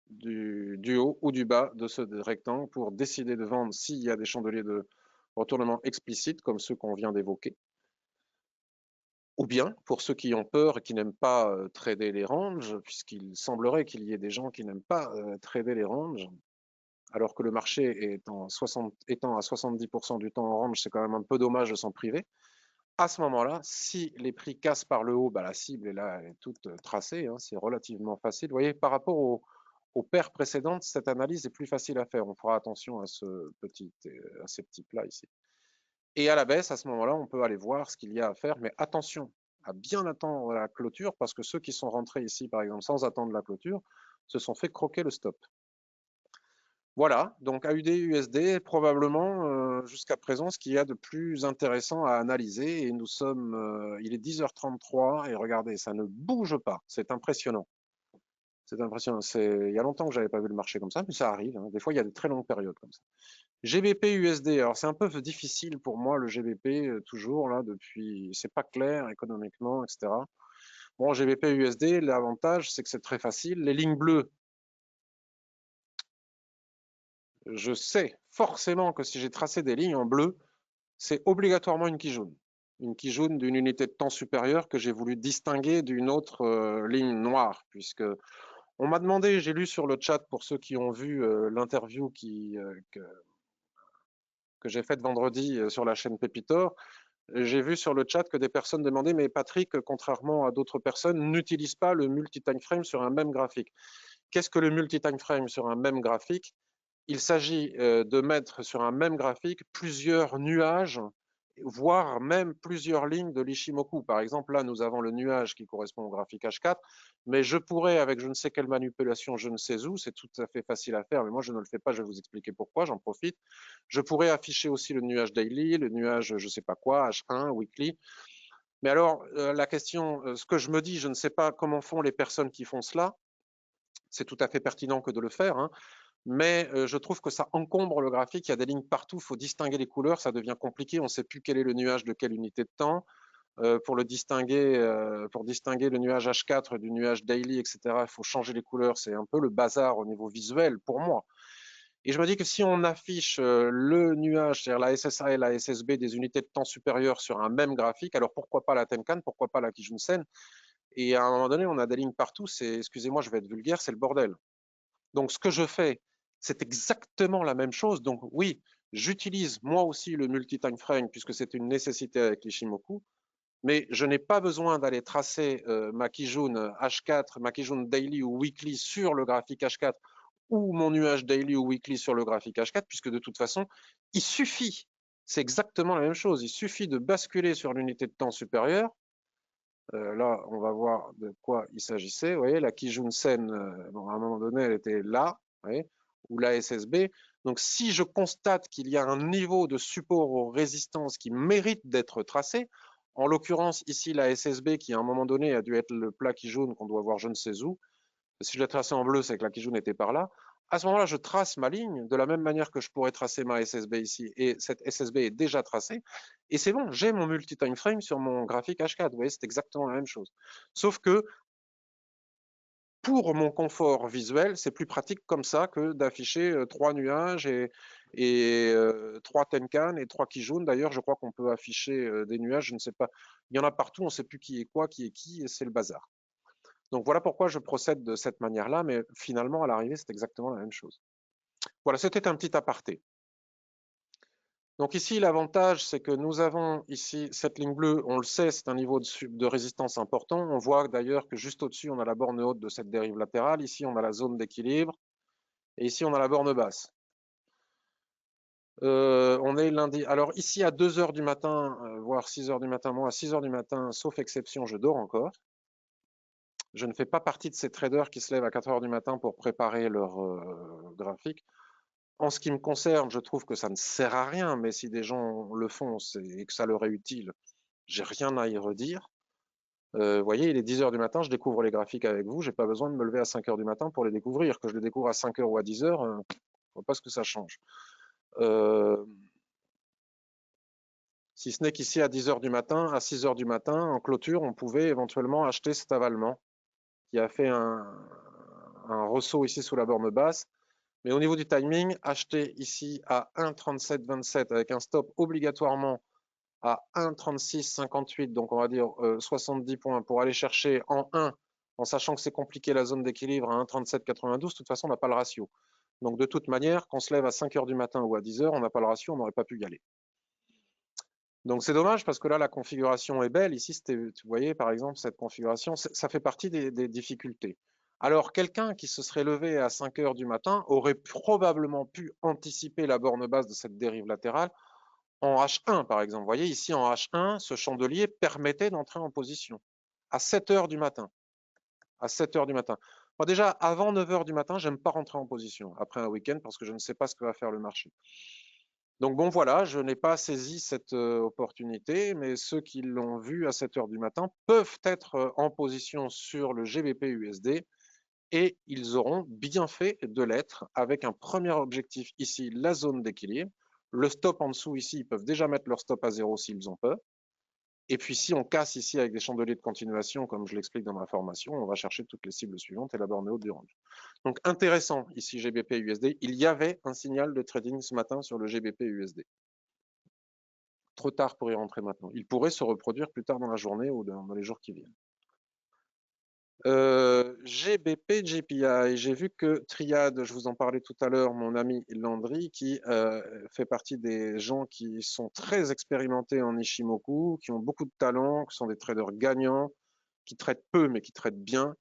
du haut ou du bas de ce rectangle pour décider de vendre s'il y a des chandeliers de retournement explicites comme ceux qu'on vient d'évoquer. Ou bien, pour ceux qui ont peur et qui n'aiment pas trader les ranges, puisqu'il semblerait qu'il y ait des gens qui n'aiment pas trader les ranges, alors que le marché étant à 70% du temps en range, c'est quand même un peu dommage de s'en priver. À ce moment-là, si les prix cassent par le haut, bah, la cible est là, elle est toute tracée, hein, c'est relativement facile. Vous voyez, par rapport aux paires précédentes, cette analyse est plus facile à faire. On fera attention à ces petits plats ici. Et à la baisse, à ce moment-là, on peut aller voir ce qu'il y a à faire, mais attention à bien attendre la clôture, parce que ceux qui sont rentrés ici, par exemple, sans attendre la clôture, se sont fait croquer le stop. Voilà, donc AUD-USD, probablement jusqu'à présent ce qu'il y a de plus intéressant à analyser. Et nous sommes, il est 10h33 et regardez, ça ne bouge pas. C'est impressionnant. C'est impressionnant. Il y a longtemps que j'avais pas vu le marché comme ça, mais ça arrive, hein. Des fois, il y a de très longues périodes comme ça. GBP-USD, alors c'est un peu difficile pour moi le GBP, toujours là, depuis, c'est pas clair économiquement, etc. Bon, GBP-USD, l'avantage, c'est que c'est très facile. Les lignes bleues, je sais forcément que si j'ai tracé des lignes en bleu, c'est obligatoirement une jaune. Une jaune d'une unité de temps supérieure que j'ai voulu distinguer d'une autre ligne noire, puisque on m'a demandé, j'ai lu sur le chat pour ceux qui ont vu l'interview que j'ai faite vendredi sur la chaîne Pépitor, j'ai vu sur le chat que des personnes demandaient, mais Patrick, contrairement à d'autres personnes, n'utilise pas le multi-time frame sur un même graphique. Qu'est-ce que le multi-time frame sur un même graphique? Il s'agit de mettre sur un même graphique plusieurs nuages, voire même plusieurs lignes de l'Ishimoku. Par exemple, là, nous avons le nuage qui correspond au graphique H4, mais je pourrais, avec je ne sais quelle manipulation, je ne sais où, c'est tout à fait facile à faire, mais moi je ne le fais pas, je vais vous expliquer pourquoi, j'en profite. Je pourrais afficher aussi le nuage daily, le nuage je ne sais pas quoi, H1, weekly. Mais alors, la question, ce que je me dis, je ne sais pas comment font les personnes qui font cela, c'est tout à fait pertinent que de le faire, hein, mais je trouve que ça encombre le graphique, il y a des lignes partout, il faut distinguer les couleurs, ça devient compliqué, on ne sait plus quel est le nuage de quelle unité de temps. Pour distinguer le nuage H4 du nuage daily, etc., il faut changer les couleurs, c'est un peu le bazar au niveau visuel pour moi. Et je me dis que si on affiche le nuage, c'est-à-dire la SSA et la SSB des unités de temps supérieures sur un même graphique, alors pourquoi pas la Tenkan, pourquoi pas la Kijun-sen? Et à un moment donné, on a des lignes partout, c'est, excusez-moi, je vais être vulgaire, c'est le bordel. Donc ce que je fais, c'est exactement la même chose. Donc oui, j'utilise moi aussi le multi-time frame puisque c'est une nécessité avec l'Ishimoku, mais je n'ai pas besoin d'aller tracer ma Kijun H4, ma Kijun daily ou weekly sur le graphique H4 ou mon nuage daily ou weekly sur le graphique H4, puisque de toute façon, il suffit, c'est exactement la même chose, il suffit de basculer sur l'unité de temps supérieure. Là, on va voir de quoi il s'agissait. Vous voyez, la Kijun-sen, bon, à un moment donné, elle était là, vous voyez, ou la SSB. Donc, si je constate qu'il y a un niveau de support aux résistances qui mérite d'être tracé, en l'occurrence, ici, la SSB, qui à un moment donné a dû être le plat Kijun qu'on doit voir je ne sais où. Si je l'ai tracé en bleu, c'est que la Kijun était par là. À ce moment-là, je trace ma ligne de la même manière que je pourrais tracer ma SSB ici. Et cette SSB est déjà tracée. Et c'est bon, j'ai mon multi-time frame sur mon graphique H4. Vous voyez, c'est exactement la même chose. Sauf que pour mon confort visuel, c'est plus pratique comme ça que d'afficher 3 nuages et 3 Tenkan et 3 Kijun. D'ailleurs, je crois qu'on peut afficher des nuages, je ne sais pas. Il y en a partout, on ne sait plus qui est quoi, qui est qui, et c'est le bazar. Donc voilà pourquoi je procède de cette manière-là, mais finalement, à l'arrivée, c'est exactement la même chose. Voilà, c'était un petit aparté. Donc ici, l'avantage, c'est que nous avons ici cette ligne bleue, on le sait, c'est un niveau de résistance important. On voit d'ailleurs que juste au-dessus, on a la borne haute de cette dérive latérale. Ici, on a la zone d'équilibre. Et ici, on a la borne basse. On est lundi. Alors ici, à 2 heures du matin, voire 6 heures du matin, moi à 6 heures du matin, sauf exception, je dors encore. Je ne fais pas partie de ces traders qui se lèvent à 4 heures du matin pour préparer leur graphique. En ce qui me concerne, je trouve que ça ne sert à rien, mais si des gens le font et que ça leur est utile, j'ai rien à y redire. Vous voyez, il est 10 heures du matin, je découvre les graphiques avec vous, j'ai pas besoin de me lever à 5 heures du matin pour les découvrir. Que je les découvre à 5 heures ou à 10 heures, je ne vois pas ce que ça change. Si ce n'est qu'ici, à 10 heures du matin, à 6 heures du matin, en clôture, on pouvait éventuellement acheter cet avalement qui a fait un ressaut ici sous la borne basse. Mais au niveau du timing, acheter ici à 1,3727 avec un stop obligatoirement à 1,3658, donc on va dire 70 points pour aller chercher en 1, en sachant que c'est compliqué la zone d'équilibre à 1,3792, de toute façon on n'a pas le ratio. Donc de toute manière, qu'on se lève à 5 heures du matin ou à 10 heures, on n'a pas le ratio, on n'aurait pas pu y aller. Donc c'est dommage parce que là la configuration est belle. Ici, vous voyez par exemple cette configuration, ça fait partie des difficultés. Alors quelqu'un qui se serait levé à 5 heures du matin aurait probablement pu anticiper la borne basse de cette dérive latérale en H1 par exemple. Vous voyez ici en H1, ce chandelier permettait d'entrer en position à 7 heures du matin. À 7 heures du matin. Moi, déjà, avant 9 heures du matin, j'aime pas rentrer en position après un week-end parce que je ne sais pas ce que va faire le marché. Donc bon, voilà, je n'ai pas saisi cette opportunité, mais ceux qui l'ont vu à 7 heures du matin peuvent être en position sur le GBP USD et ils auront bien fait de l'être avec un premier objectif ici, la zone d'équilibre. Le stop en dessous ici, ils peuvent déjà mettre leur stop à 0 s'ils ont peur. Et puis si on casse ici avec des chandeliers de continuation, comme je l'explique dans ma formation, on va chercher toutes les cibles suivantes et la borne haute du range. Donc intéressant ici GBP USD. Il y avait un signal de trading ce matin sur le GBP USD. Trop tard pour y rentrer maintenant. Il pourrait se reproduire plus tard dans la journée ou dans les jours qui viennent. GBP, GPI, j'ai vu que Triad, je vous en parlais tout à l'heure, mon ami Landry, qui fait partie des gens qui sont très expérimentés en Ishimoku, qui ont beaucoup de talent, qui sont des traders gagnants, qui traitent peu mais qui traitent bien.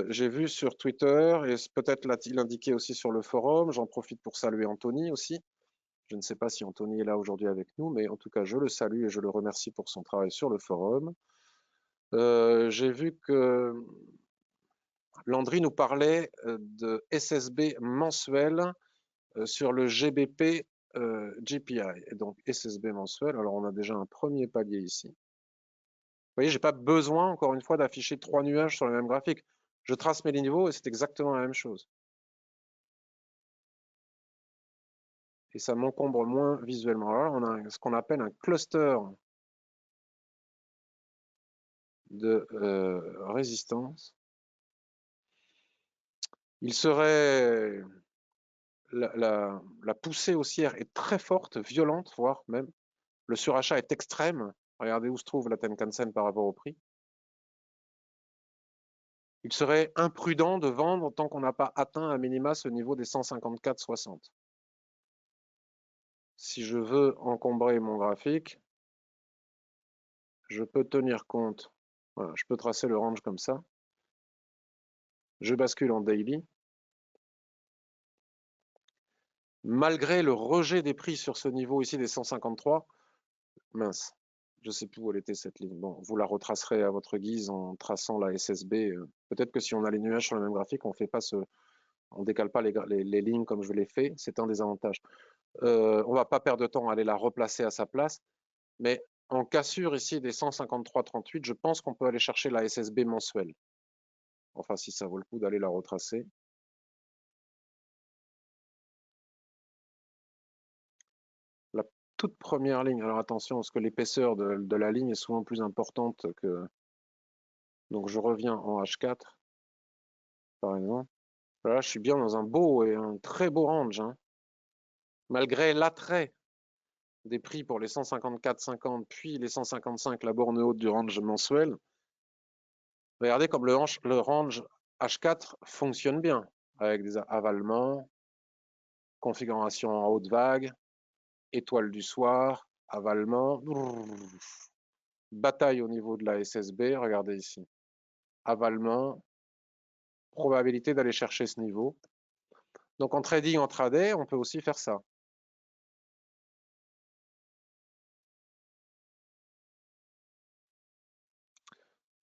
J'ai vu sur Twitter, et peut-être l'a-t-il indiqué aussi sur le forum, j'en profite pour saluer Anthony aussi. Je ne sais pas si Anthony est là aujourd'hui avec nous, mais en tout cas, je le salue et je le remercie pour son travail sur le forum. J'ai vu que Landry nous parlait de SSB mensuel sur le GBP GPI. Et donc SSB mensuel, alors on a déjà un premier palier ici. Vous voyez, je n'ai pas besoin, encore une fois, d'afficher 3 nuages sur le même graphique. Je trace mes niveaux et c'est exactement la même chose. Et ça m'encombre moins visuellement. Alors là, on a ce qu'on appelle un cluster de résistance. Il serait la poussée haussière est très forte, violente, voire même. Le surachat est extrême. Regardez où se trouve la Tenkan-sen par rapport au prix. Il serait imprudent de vendre tant qu'on n'a pas atteint à minima ce niveau des 154,60. Si je veux encombrer mon graphique, je peux tenir compte. Voilà, je peux tracer le range comme ça. Je bascule en daily. Malgré le rejet des prix sur ce niveau ici des 153, mince, je ne sais plus où elle était cette ligne. Bon, vous la retracerez à votre guise en traçant la SSB. Peut-être que si on a les nuages sur le même graphique, on ne décale pas les lignes comme je l'ai fait. C'est un des avantages. On ne va pas perdre de temps à aller la replacer à sa place. Mais en cassure ici des 153,38, je pense qu'on peut aller chercher la SSB mensuelle. Enfin, si ça vaut le coup d'aller la retracer. La toute première ligne, alors attention, parce que l'épaisseur de la ligne est souvent plus importante que... Donc je reviens en H4, par exemple. Là, je suis bien dans un beau et un très beau range. Hein. Malgré l'attrait des prix pour les 154,50, puis les 155, la borne haute du range mensuel. Regardez comme le range H4 fonctionne bien, avec des avalements, configuration en haute vague, étoile du soir, avalement, bataille au niveau de la SSB, regardez ici, avalement, probabilité d'aller chercher ce niveau. Donc en trading, en traday, on peut aussi faire ça.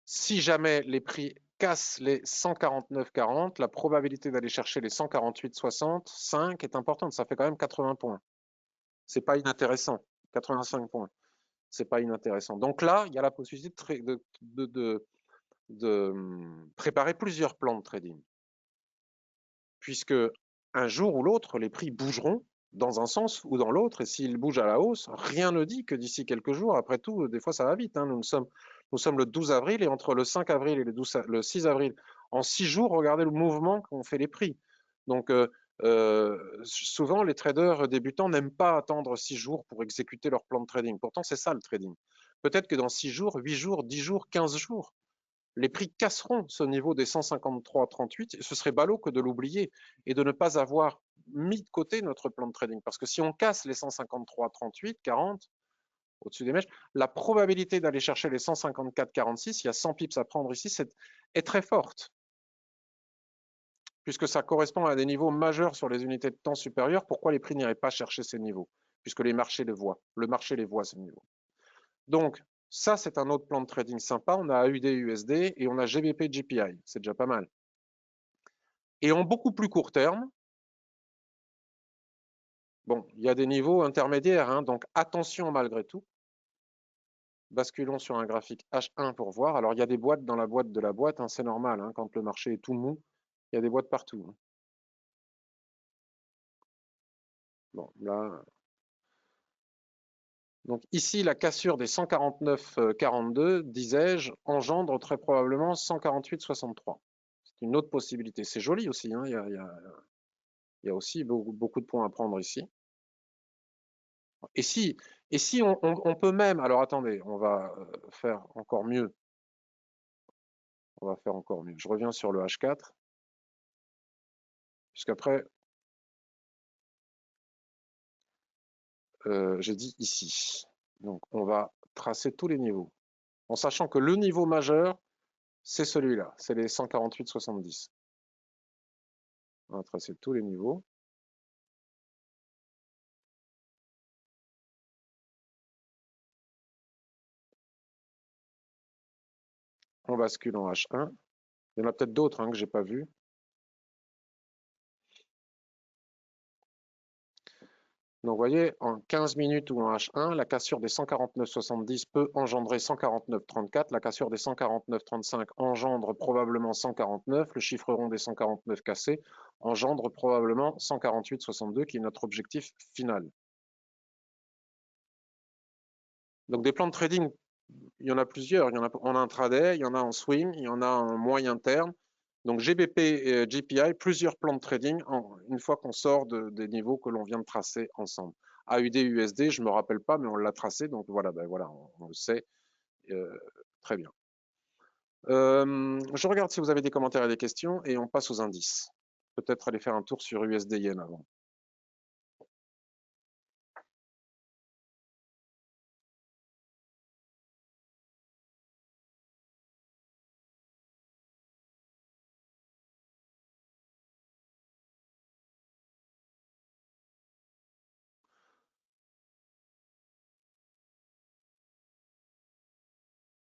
Si jamais les prix cassent les 149,40, la probabilité d'aller chercher les 148,65 est importante. Ça fait quand même 80 points. C'est pas inintéressant. 85 points. C'est pas inintéressant. Donc là, il y a la possibilité de préparer plusieurs plans de trading. Puisque un jour ou l'autre, les prix bougeront dans un sens ou dans l'autre, et s'ils bougent à la hausse, rien ne dit que d'ici quelques jours, après tout, des fois ça va vite. Hein, nous sommes le 12 avril, et entre le 5 avril et le 6 avril, en 6 jours, regardez le mouvement qu'ont fait les prix. Donc, souvent, les traders débutants n'aiment pas attendre 6 jours pour exécuter leur plan de trading. Pourtant, c'est ça le trading. Peut-être que dans 6 jours, 8 jours, 10 jours, 15 jours, les prix casseront ce niveau des 153,38. Ce serait ballot que de l'oublier et de ne pas avoir mis de côté notre plan de trading. Parce que si on casse les 153,38, 40 au-dessus des mèches, la probabilité d'aller chercher les 154,46, il y a 100 pips à prendre ici, est très forte. Puisque ça correspond à des niveaux majeurs sur les unités de temps supérieures, pourquoi les prix n'iraient pas chercher ces niveaux? Puisque les marchés les voient. Le marché les voit, ces niveaux. Donc, ça, c'est un autre plan de trading sympa. On a AUD, USD et on a GBP, GPI. C'est déjà pas mal. Et en beaucoup plus court terme, bon, il y a des niveaux intermédiaires, hein, donc attention malgré tout. Basculons sur un graphique H1 pour voir. Alors, il y a des boîtes dans la boîte de la boîte, hein, c'est normal. Hein, quand le marché est tout mou, il y a des boîtes partout. Hein. Bon, là... Donc ici, la cassure des 149,42, disais-je, engendre très probablement 148,63. C'est une autre possibilité. C'est joli aussi. Hein, il y a aussi beaucoup de points à prendre ici. Et si on peut même, alors attendez, on va faire encore mieux. On va faire encore mieux. Je reviens sur le H4. Puisqu'après, j'ai dit ici. Donc on va tracer tous les niveaux. En sachant que le niveau majeur, c'est celui-là. C'est les 148,70. On va tracer tous les niveaux. On bascule en H1. Il y en a peut-être d'autres hein, que je n'ai pas vus. Donc, vous voyez, en 15 minutes ou en H1, la cassure des 149,70 peut engendrer 149,34. La cassure des 149,35 engendre probablement 149. Le chiffre rond des 149 cassés engendre probablement 148,62, qui est notre objectif final. Donc, des plans de trading, il y en a plusieurs. Il y en a en intraday, il y en a en swing, il y en a en moyen terme. Donc, GBP et GPI, plusieurs plans de trading une fois qu'on sort des niveaux que l'on vient de tracer ensemble. AUD, USD, je ne me rappelle pas, mais on l'a tracé, donc voilà, ben voilà, on le sait. Très bien. Je regarde si vous avez des commentaires et des questions, et on passe aux indices. Peut-être aller faire un tour sur USD Yen avant.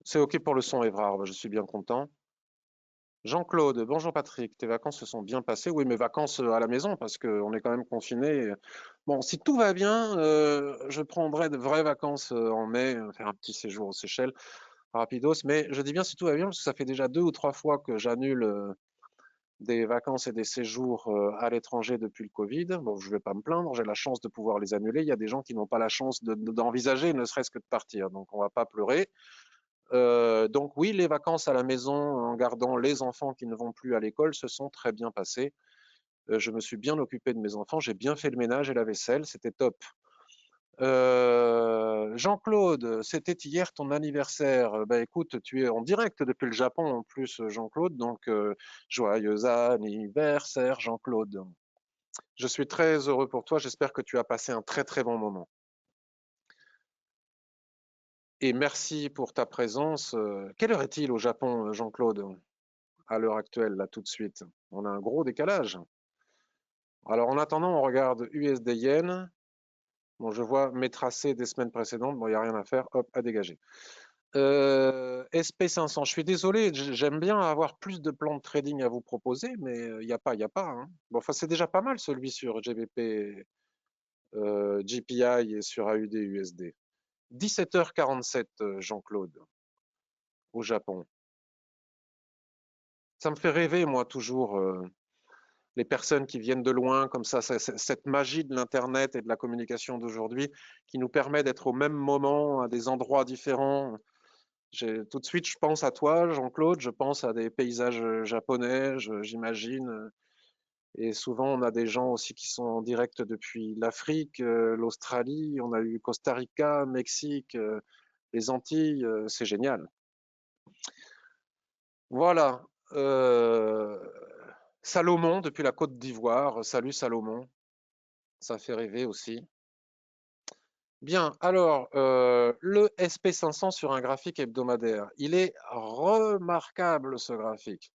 C'est OK pour le son, Évrard, je suis bien content. Jean-Claude, bonjour Patrick, tes vacances se sont bien passées? Oui, mes vacances à la maison, parce qu'on est quand même confinés. Bon, si tout va bien, je prendrai de vraies vacances en mai, faire un petit séjour aux Seychelles, rapidos. Mais je dis bien si tout va bien, parce que ça fait déjà 2 ou 3 fois que j'annule des vacances et des séjours à l'étranger depuis le Covid. Bon, je ne vais pas me plaindre, j'ai la chance de pouvoir les annuler. Il y a des gens qui n'ont pas la chance d'envisager, ne serait-ce que de partir, donc on ne va pas pleurer. Donc oui, les vacances à la maison en gardant les enfants qui ne vont plus à l'école se sont très bien passées. Je me suis bien occupé de mes enfants, j'ai bien fait le ménage et la vaisselle, c'était top. Jean-Claude, c'était hier ton anniversaire. Bah écoute, tu es en direct depuis le Japon en plus, Jean-Claude, donc joyeux anniversaire, Jean-Claude. Je suis très heureux pour toi, j'espère que tu as passé un très très bon moment. Et merci pour ta présence. Quelle heure est-il au Japon, Jean-Claude, à l'heure actuelle, là tout de suite? On a un gros décalage. Alors en attendant, on regarde USD Yen. Bon, je vois mes tracés des semaines précédentes. Bon, il n'y a rien à faire. Hop, à dégager. SP500, je suis désolé, j'aime bien avoir plus de plans de trading à vous proposer, mais il n'y a pas, il n'y a pas, hein. Bon, enfin, c'est déjà pas mal celui sur GBP, GPI et sur AUD USD. 17h47, Jean-Claude, au Japon. Ça me fait rêver, moi, toujours, les personnes qui viennent de loin, comme ça, cette magie de l'Internet et de la communication d'aujourd'hui qui nous permet d'être au même moment, à des endroits différents. Tout de suite, je pense à toi, Jean-Claude, je pense à des paysages japonais, j'imagine. Et souvent, on a des gens aussi qui sont en direct depuis l'Afrique, l'Australie, on a eu Costa Rica, Mexique, les Antilles, c'est génial. Voilà. Euh, Salomon depuis la Côte d'Ivoire. Salut Salomon, ça fait rêver aussi. Bien, alors, le SP500 sur un graphique hebdomadaire, il est remarquable ce graphique,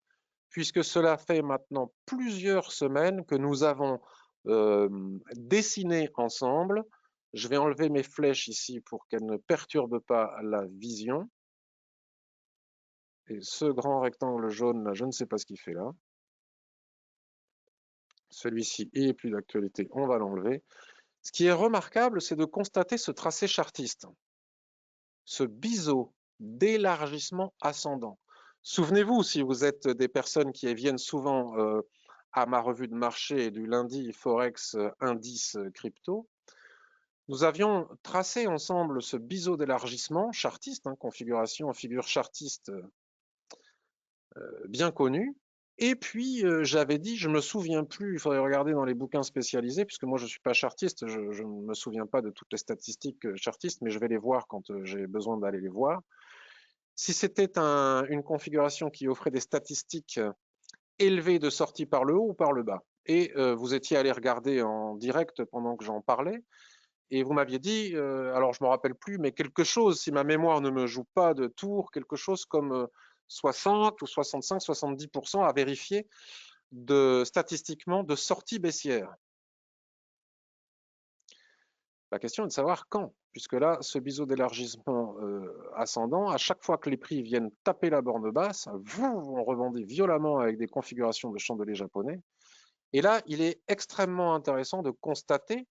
puisque cela fait maintenant plusieurs semaines que nous avons dessiné ensemble. Je vais enlever mes flèches ici pour qu'elles ne perturbent pas la vision. Et ce grand rectangle jaune, là, je ne sais pas ce qu'il fait là. Celui-ci est plus d'actualité, on va l'enlever. Ce qui est remarquable, c'est de constater ce tracé chartiste, ce biseau d'élargissement ascendant. Souvenez-vous, si vous êtes des personnes qui viennent souvent à ma revue de marché du lundi Forex Indice Crypto, nous avions tracé ensemble ce biseau d'élargissement chartiste, hein, configuration en figure chartiste bien connue. Et puis j'avais dit, je me souviens plus, il faudrait regarder dans les bouquins spécialisés, puisque moi je ne suis pas chartiste, je ne me souviens pas de toutes les statistiques chartistes, mais je vais les voir quand j'ai besoin d'aller les voir. Si c'était une configuration qui offrait des statistiques élevées de sortie par le haut ou par le bas, et vous étiez allé regarder en direct pendant que j'en parlais, et vous m'aviez dit, alors je ne me rappelle plus, mais quelque chose, si ma mémoire ne me joue pas de tour, quelque chose comme 60 ou 65, 70% à vérifier statistiquement de sortie baissière. La question est de savoir quand, puisque là, ce biseau d'élargissement ascendant, à chaque fois que les prix viennent taper la borne basse, on rebondit violemment avec des configurations de chandeliers japonais. Et là, il est extrêmement intéressant de constater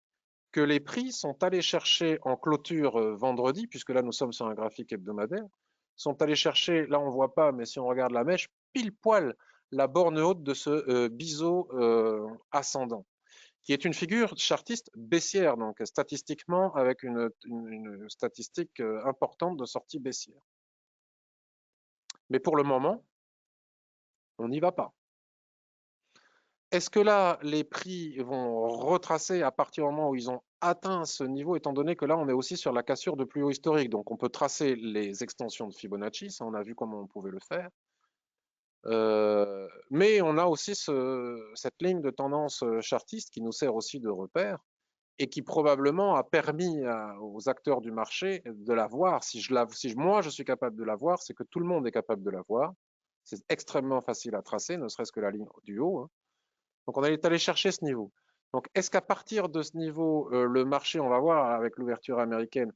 que les prix sont allés chercher en clôture vendredi, puisque là nous sommes sur un graphique hebdomadaire, sont allés chercher, là on ne voit pas, mais si on regarde la mèche, pile poil la borne haute de ce biseau ascendant, qui est une figure chartiste baissière, donc statistiquement avec une statistique importante de sortie baissière. Mais pour le moment, on n'y va pas. Est-ce que là, les prix vont retracer à partir du moment où ils ont atteint ce niveau, étant donné que là, on est aussi sur la cassure de plus haut historique. Donc, on peut tracer les extensions de Fibonacci, ça, on a vu comment on pouvait le faire. Mais on a aussi cette ligne de tendance chartiste qui nous sert aussi de repère et qui probablement a permis aux acteurs du marché de la voir. Si moi, je suis capable de la voir, c'est que tout le monde est capable de la voir. C'est extrêmement facile à tracer, ne serait-ce que la ligne du haut, hein. Donc on est allé chercher ce niveau. Donc est-ce qu'à partir de ce niveau, le marché, on va voir avec l'ouverture américaine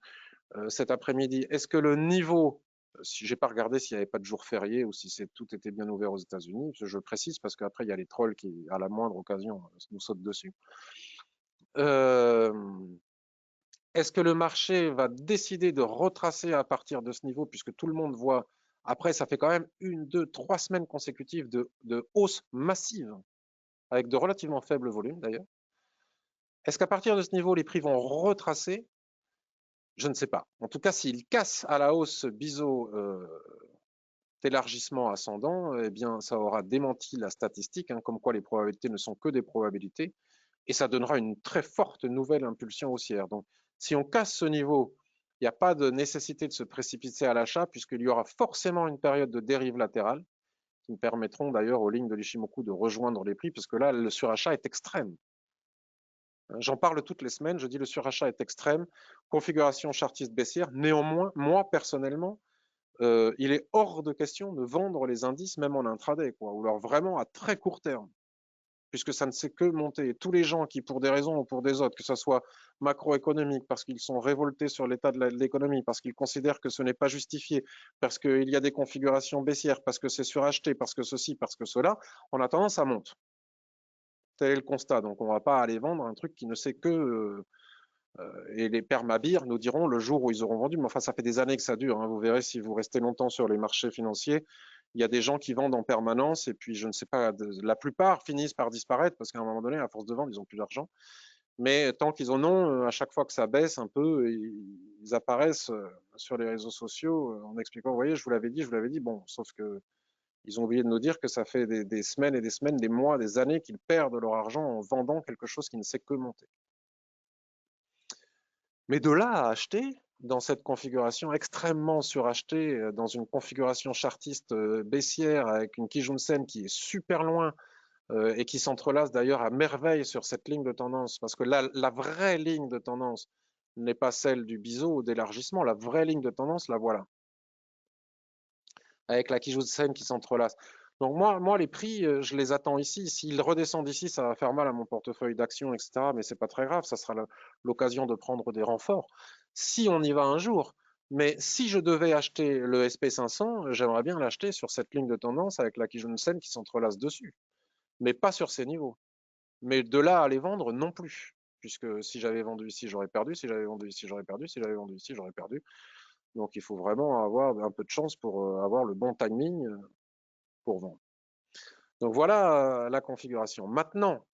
cet après-midi, est-ce que le niveau, si j'ai pas regardé s'il n'y avait pas de jour férié ou si tout était bien ouvert aux États-Unis, je précise parce qu'après il y a les trolls qui, à la moindre occasion, nous sautent dessus. Euh, Est-ce que le marché va décider de retracer à partir de ce niveau, puisque tout le monde voit, après ça fait quand même 1, 2, 3 semaines consécutives de hausse massive, avec de relativement faibles volumes d'ailleurs. Est-ce qu'à partir de ce niveau, les prix vont retracer? Je ne sais pas. En tout cas, s'ils cassent à la hausse ce biseau d'élargissement ascendant, eh bien, ça aura démenti la statistique, hein, comme quoi les probabilités ne sont que des probabilités, et ça donnera une très forte nouvelle impulsion haussière. Donc, si on casse ce niveau, il n'y a pas de nécessité de se précipiter à l'achat, puisqu'il y aura forcément une période de dérive latérale, qui me permettront d'ailleurs aux lignes de l'Ichimoku de rejoindre les prix, parce que là, le surachat est extrême. J'en parle toutes les semaines, je dis le surachat est extrême, configuration chartiste baissière. Néanmoins, moi personnellement, il est hors de question de vendre les indices même en intraday, quoi, ou alors vraiment à très court terme, puisque ça ne sait que monter. Et tous les gens qui, pour des raisons ou pour des autres, que ce soit macroéconomique, parce qu'ils sont révoltés sur l'état de l'économie, parce qu'ils considèrent que ce n'est pas justifié, parce qu'il y a des configurations baissières, parce que c'est suracheté, parce que ceci, parce que cela, on a tendance à monter. Tel est le constat. Donc, on ne va pas aller vendre un truc qui ne sait que et les permabires nous diront le jour où ils auront vendu. Mais enfin, ça fait des années que ça dure, hein. Vous verrez si vous restez longtemps sur les marchés financiers. Il y a des gens qui vendent en permanence et puis je ne sais pas, la plupart finissent par disparaître parce qu'à un moment donné, à force de vendre, ils n'ont plus d'argent. Mais tant qu'ils en ont, à chaque fois que ça baisse un peu, ils apparaissent sur les réseaux sociaux en expliquant, vous voyez, je vous l'avais dit, je vous l'avais dit. Bon, sauf que ils ont oublié de nous dire que ça fait des semaines et des semaines, des mois, des années qu'ils perdent leur argent en vendant quelque chose qui ne sait que monter. Mais de là à acheter dans cette configuration extrêmement surachetée, dans une configuration chartiste baissière avec une Kijun-sen qui est super loin et qui s'entrelace d'ailleurs à merveille sur cette ligne de tendance, parce que la vraie ligne de tendance n'est pas celle du biseau ou d'élargissement, la vraie ligne de tendance, la voilà, avec la Kijun-sen qui s'entrelace. Donc moi, les prix, je les attends ici. S'ils redescendent ici, ça va faire mal à mon portefeuille d'actions, etc. Mais c'est pas très grave, ça sera l'occasion de prendre des renforts. Si on y va un jour, mais si je devais acheter le SP500, j'aimerais bien l'acheter sur cette ligne de tendance avec la Kijun-sen qui s'entrelace dessus, mais pas sur ces niveaux. Mais de là à les vendre, non plus. Puisque si j'avais vendu ici, j'aurais perdu. Si j'avais vendu ici, j'aurais perdu. Si j'avais vendu ici, j'aurais perdu. Donc il faut vraiment avoir un peu de chance pour avoir le bon timing pour vendre. Donc voilà la configuration. Maintenant,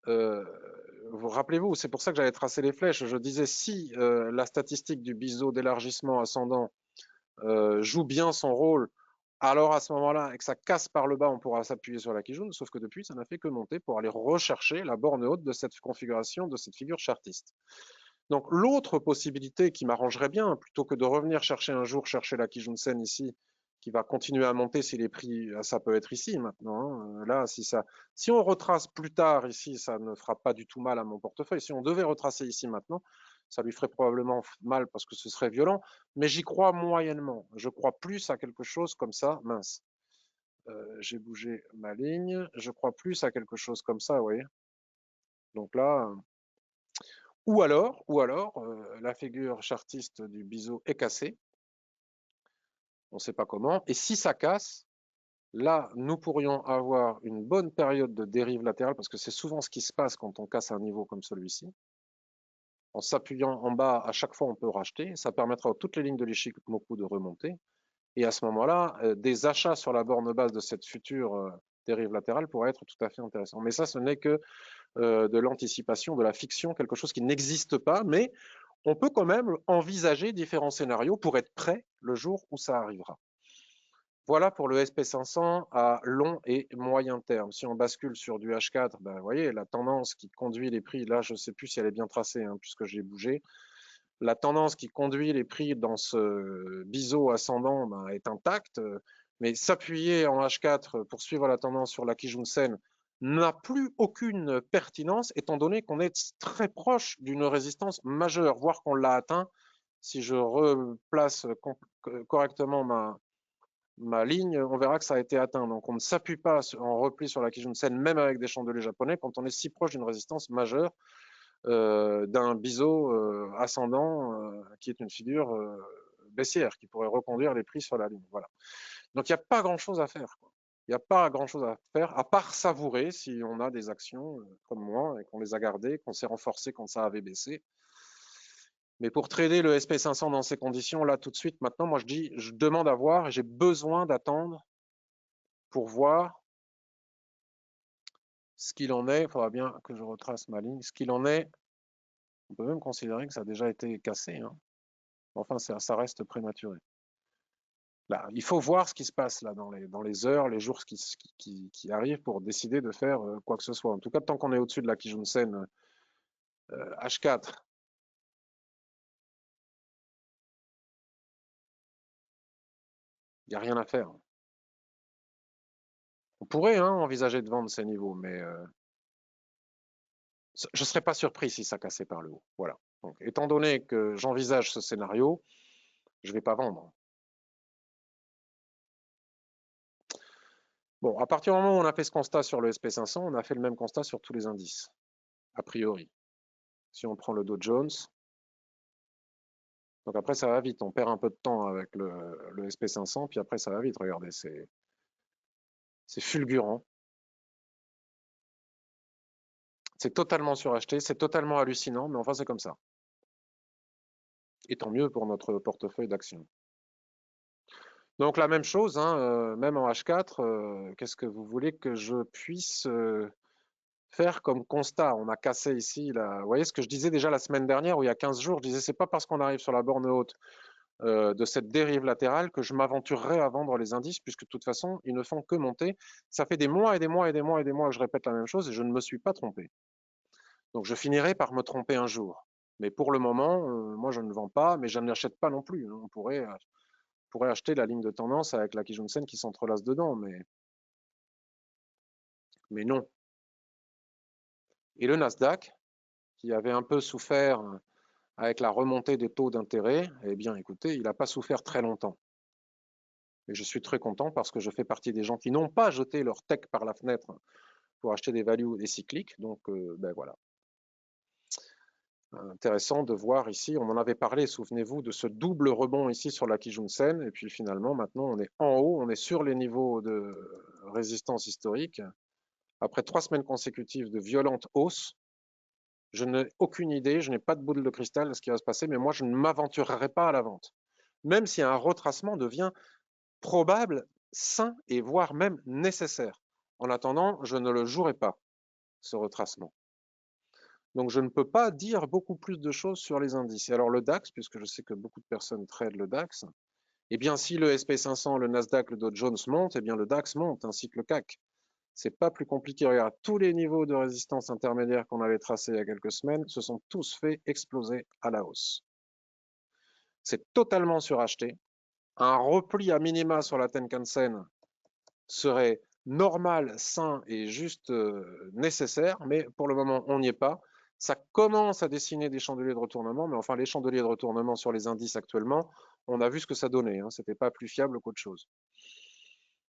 vous rappelez-vous, c'est pour ça que j'avais tracé les flèches. Je disais si la statistique du biseau d'élargissement ascendant joue bien son rôle, alors à ce moment-là, et que ça casse par le bas, on pourra s'appuyer sur la Kijun, sauf que depuis, ça n'a fait que monter pour aller rechercher la borne haute de cette configuration, de cette figure chartiste. Donc l'autre possibilité qui m'arrangerait bien, plutôt que de revenir chercher un jour, chercher la Kijun-sen ici, qui va continuer à monter si les prix, ça peut être ici maintenant, hein. Là, si on retrace plus tard ici, ça ne fera pas du tout mal à mon portefeuille. Si on devait retracer ici maintenant, ça lui ferait probablement mal parce que ce serait violent, mais j'y crois moyennement. Je crois plus à quelque chose comme ça, mince. J'ai bougé ma ligne, je crois plus à quelque chose comme ça, vous voyez. Donc là, ou alors, la figure chartiste du biseau est cassée, on ne sait pas comment, et si ça casse, là, nous pourrions avoir une bonne période de dérive latérale, parce que c'est souvent ce qui se passe quand on casse un niveau comme celui-ci. En s'appuyant en bas, à chaque fois, on peut racheter. Ça permettra à toutes les lignes de l'Ichimoku de remonter. Et à ce moment-là, des achats sur la borne basse de cette future dérive latérale pourraient être tout à fait intéressants. Mais ça, ce n'est que de l'anticipation, de la fiction, quelque chose qui n'existe pas, mais on peut quand même envisager différents scénarios pour être prêt le jour où ça arrivera. Voilà pour le SP500 à long et moyen terme. Si on bascule sur du H4, ben, vous voyez, la tendance qui conduit les prix, là je ne sais plus si elle est bien tracée, hein, puisque j'ai bougé, la tendance qui conduit les prix dans ce biseau ascendant ben, est intacte, mais s'appuyer en H4 pour suivre la tendance sur la Kijun-sen n'a plus aucune pertinence, étant donné qu'on est très proche d'une résistance majeure, voire qu'on l'a atteint. Si je replace correctement ma ligne, on verra que ça a été atteint. Donc on ne s'appuie pas en repli sur la Kijun-sen, même avec des chandeliers japonais, quand on est si proche d'une résistance majeure d'un biseau ascendant qui est une figure baissière, qui pourrait reconduire les prix sur la ligne. Voilà. Donc il n'y a pas grand-chose à faire, quoi. Il n'y a pas grand-chose à faire, à part savourer si on a des actions comme moi et qu'on les a gardées, qu'on s'est renforcé quand ça avait baissé. Mais pour trader le SP500 dans ces conditions, là, tout de suite, maintenant, moi, je dis, je demande à voir, j'ai besoin d'attendre pour voir ce qu'il en est. Il faudra bien que je retrace ma ligne. Ce qu'il en est, on peut même considérer que ça a déjà été cassé, hein. Enfin, ça reste prématuré. Là, il faut voir ce qui se passe là dans les heures, les jours qui arrivent pour décider de faire quoi que ce soit. En tout cas, tant qu'on est au-dessus de la Kijun-sen H4, il n'y a rien à faire. On pourrait envisager de vendre ces niveaux, mais je ne serais pas surpris si ça cassait par le haut. Voilà. Donc, étant donné que j'envisage ce scénario, je ne vais pas vendre. Bon, à partir du moment où on a fait ce constat sur le SP500, on a fait le même constat sur tous les indices, a priori. Si on prend le Dow Jones, donc après ça va vite, on perd un peu de temps avec le SP500, puis après ça va vite, regardez, c'est fulgurant. C'est totalement suracheté, c'est totalement hallucinant, mais enfin c'est comme ça. Et tant mieux pour notre portefeuille d'actions. Donc la même chose, même en H4, qu'est-ce que vous voulez que je puisse faire comme constat? On a cassé ici, là. Vous voyez ce que je disais déjà la semaine dernière, ou il y a 15 jours, je disais c'est pas parce qu'on arrive sur la borne haute de cette dérive latérale que je m'aventurerai à vendre les indices, puisque de toute façon, ils ne font que monter. Ça fait des mois et des mois et des mois et des mois que je répète la même chose et je ne me suis pas trompé. Donc je finirai par me tromper un jour. Mais pour le moment, moi je ne vends pas, mais je n'achète pas non plus. On pourrait acheter la ligne de tendance avec la Kijun-sen qui s'entrelace dedans, mais non. Et le Nasdaq, qui avait un peu souffert avec la remontée des taux d'intérêt, eh bien écoutez, il n'a pas souffert très longtemps. Et je suis très content parce que je fais partie des gens qui n'ont pas jeté leur tech par la fenêtre pour acheter des values et cycliques. Donc ben voilà. Intéressant de voir ici, on en avait parlé, souvenez-vous, de ce double rebond ici sur la Kijun-sen, et puis finalement maintenant on est en haut, on est sur les niveaux de résistance historique. Après 3 semaines consécutives de violentes hausses, je n'ai aucune idée, je n'ai pas de boule de cristal de ce qui va se passer, mais moi je ne m'aventurerai pas à la vente. Même si un retracement devient probable, sain et voire même nécessaire. En attendant, je ne le jouerai pas, ce retracement. Donc je ne peux pas dire beaucoup plus de choses sur les indices. Et alors le DAX, puisque je sais que beaucoup de personnes tradent le DAX, eh bien si le SP500, le Nasdaq, le Dow Jones montent, eh bien le DAX monte, ainsi que le CAC. C'est pas plus compliqué. Regarde, tous les niveaux de résistance intermédiaire qu'on avait tracés il y a quelques semaines se sont tous fait exploser à la hausse. C'est totalement suracheté. Un repli à minima sur la Tenkan-sen serait normal, sain et juste nécessaire, mais pour le moment, on n'y est pas. Ça commence à dessiner des chandeliers de retournement, mais enfin, les chandeliers de retournement sur les indices actuellement, on a vu ce que ça donnait. C'était pas plus fiable qu'autre chose.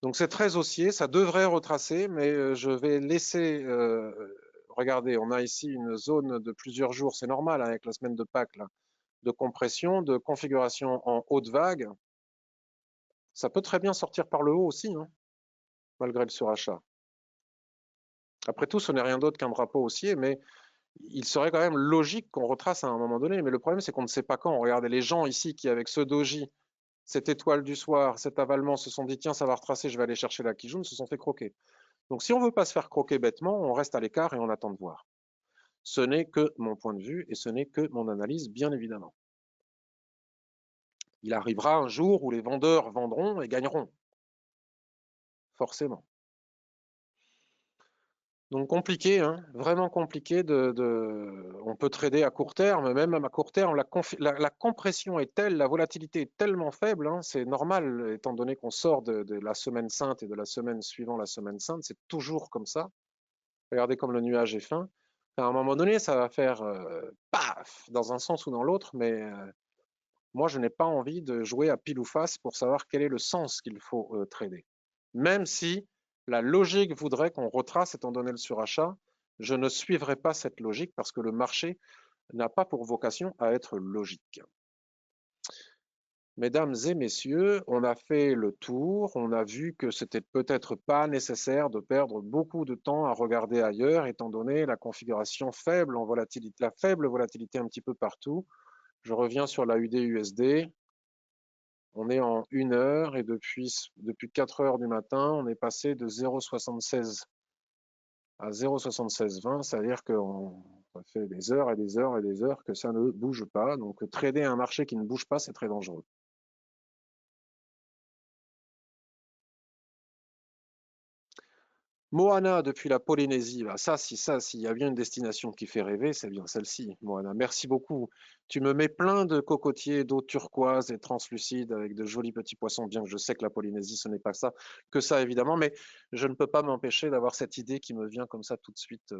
Donc c'est très haussier, ça devrait retracer, mais je vais laisser. Regardez, on a ici une zone de plusieurs jours, c'est normal avec la semaine de Pâques, là, de compression, de configuration en haute vague. Ça peut très bien sortir par le haut aussi, malgré le surachat. Après tout, ce n'est rien d'autre qu'un drapeau haussier, mais il serait quand même logique qu'on retrace à un moment donné. Mais le problème, c'est qu'on ne sait pas quand. Regardez, les gens ici qui, avec ce doji, cette étoile du soir, cet avalement, se sont dit, tiens, ça va retracer, je vais aller chercher la Kijun, se sont fait croquer. Donc si on ne veut pas se faire croquer bêtement, on reste à l'écart et on attend de voir. Ce n'est que mon point de vue et ce n'est que mon analyse, bien évidemment. Il arrivera un jour où les vendeurs vendront et gagneront, forcément. Donc compliqué, hein, vraiment compliqué. On peut trader à court terme, même à court terme, la compression est telle, la volatilité est tellement faible, hein, c'est normal, étant donné qu'on sort de la semaine sainte et de la semaine suivant la semaine sainte, c'est toujours comme ça. Regardez comme le nuage est fin. À un moment donné, ça va faire paf, dans un sens ou dans l'autre, mais moi, je n'ai pas envie de jouer à pile ou face pour savoir quel est le sens qu'il faut trader. Même si la logique voudrait qu'on retrace étant donné le surachat, je ne suivrai pas cette logique parce que le marché n'a pas pour vocation à être logique. Mesdames et messieurs, on a fait le tour, on a vu que c'était peut-être pas nécessaire de perdre beaucoup de temps à regarder ailleurs étant donné la configuration faible en volatilité, la faible volatilité un petit peu partout. Je reviens sur la UD-USD. On est en 1 heure et depuis 4 heures du matin, on est passé de 0,76 à 0,7620, c'est-à-dire qu'on fait des heures et des heures et des heures que ça ne bouge pas. Donc trader un marché qui ne bouge pas, c'est très dangereux. Moana depuis la Polynésie, bah, s'il y a bien une destination qui fait rêver, c'est bien celle-ci, Moana. Merci beaucoup. Tu me mets plein de cocotiers d'eau turquoise et translucide avec de jolis petits poissons, bien que je sais que la Polynésie, ce n'est pas ça, que ça évidemment, mais je ne peux pas m'empêcher d'avoir cette idée qui me vient comme ça tout de suite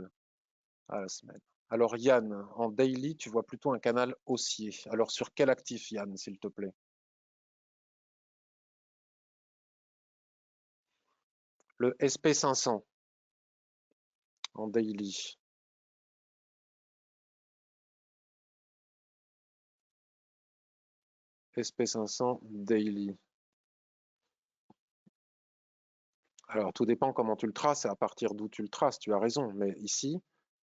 à la semaine. Alors Yann, en daily, tu vois plutôt un canal haussier. Alors sur quel actif, Yann, s'il te plaît? Le SP500 en daily. SP500 daily. Alors, tout dépend comment tu le traces et à partir d'où tu le traces, tu as raison. Mais ici,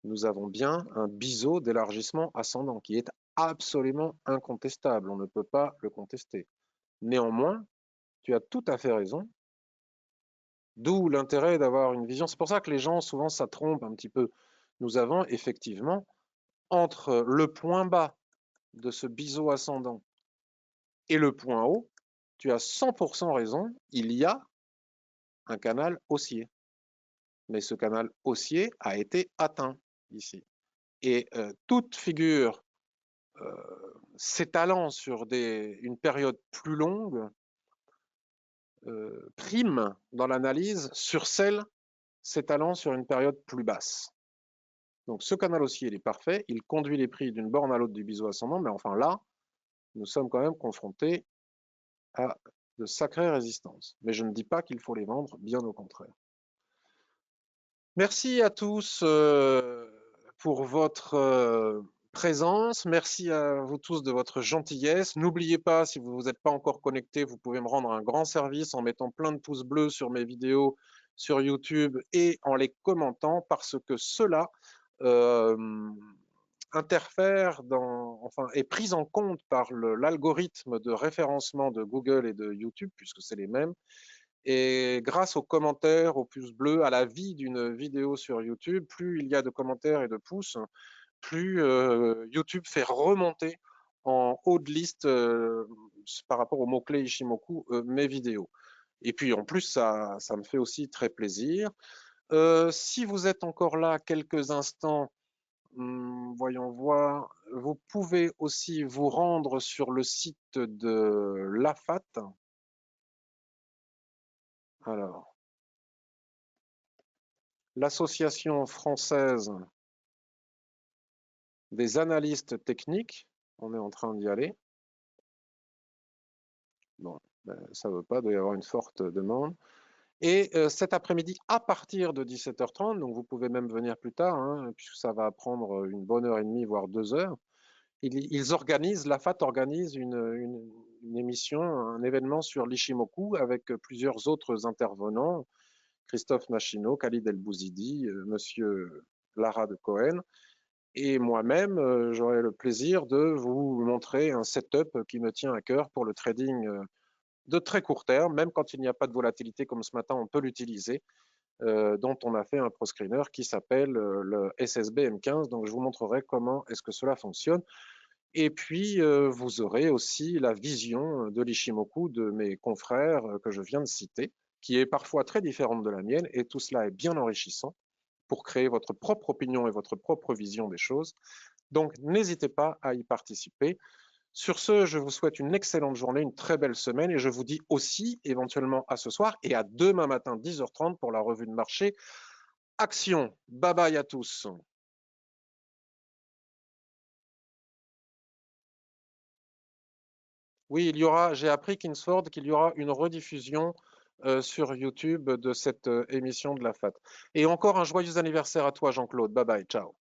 nous avons bien un biseau d'élargissement ascendant qui est absolument incontestable. On ne peut pas le contester. Néanmoins, tu as tout à fait raison. D'où l'intérêt d'avoir une vision. C'est pour ça que les gens, souvent, ça trompe un petit peu. Nous avons effectivement, entre le point bas de ce biseau ascendant et le point haut, tu as 100% raison, il y a un canal haussier. Mais ce canal haussier a été atteint ici. Et toute figure s'étalant sur une période plus longue prime dans l'analyse sur celle s'étalant sur une période plus basse. Donc ce canal haussier, il est parfait, il conduit les prix d'une borne à l'autre du biseau ascendant, mais enfin là, nous sommes quand même confrontés à de sacrées résistances. Mais je ne dis pas qu'il faut les vendre, bien au contraire. Merci à tous pour votre présence. Merci à vous tous de votre gentillesse. N'oubliez pas, si vous n'êtes pas encore connecté, vous pouvez me rendre un grand service en mettant plein de pouces bleus sur mes vidéos sur YouTube et en les commentant parce que cela euh, interfère enfin, est pris en compte par l'algorithme de référencement de Google et de YouTube, puisque c'est les mêmes. Et grâce aux commentaires, aux pouces bleus, à la vie d'une vidéo sur YouTube, plus il y a de commentaires et de pouces, plus YouTube fait remonter en haut de liste par rapport au mot-clé Ishimoku mes vidéos. Et puis en plus, ça me fait aussi très plaisir. Si vous êtes encore là quelques instants, voyons voir, vous pouvez aussi vous rendre sur le site de l'AFAT. Alors, l'Association française des analystes techniques, on est en train d'y aller. Bon, ben, ça ne veut pas, il doit y avoir une forte demande. Et cet après-midi, à partir de 17h30, donc vous pouvez même venir plus tard, hein, puisque ça va prendre une bonne heure et demie, voire 2 heures, l'AFAT organise une émission, un événement sur l'Ishimoku avec plusieurs autres intervenants, Christophe Machino, Khalid El Bouzidi, Monsieur Lara de Cohen, Et moi-même, j'aurai le plaisir de vous montrer un setup qui me tient à cœur pour le trading de très court terme, même quand il n'y a pas de volatilité comme ce matin, on peut l'utiliser, dont on a fait un proscreener qui s'appelle le SSB M15. Donc je vous montrerai comment est-ce que cela fonctionne. Et puis vous aurez aussi la vision de l'Ishimoku de mes confrères que je viens de citer, qui est parfois très différente de la mienne, et tout cela est bien enrichissant pour créer votre propre opinion et votre propre vision des choses. Donc n'hésitez pas à y participer. Sur ce, je vous souhaite une excellente journée, une très belle semaine et je vous dis aussi éventuellement à ce soir et à demain matin 10h30 pour la revue de marché. Action. Bye bye à tous. Oui, j'ai appris Kingsford qu'il y aura une rediffusion sur YouTube de cette émission de la FAT. Et encore un joyeux anniversaire à toi, Jean-Claude. Bye bye, ciao.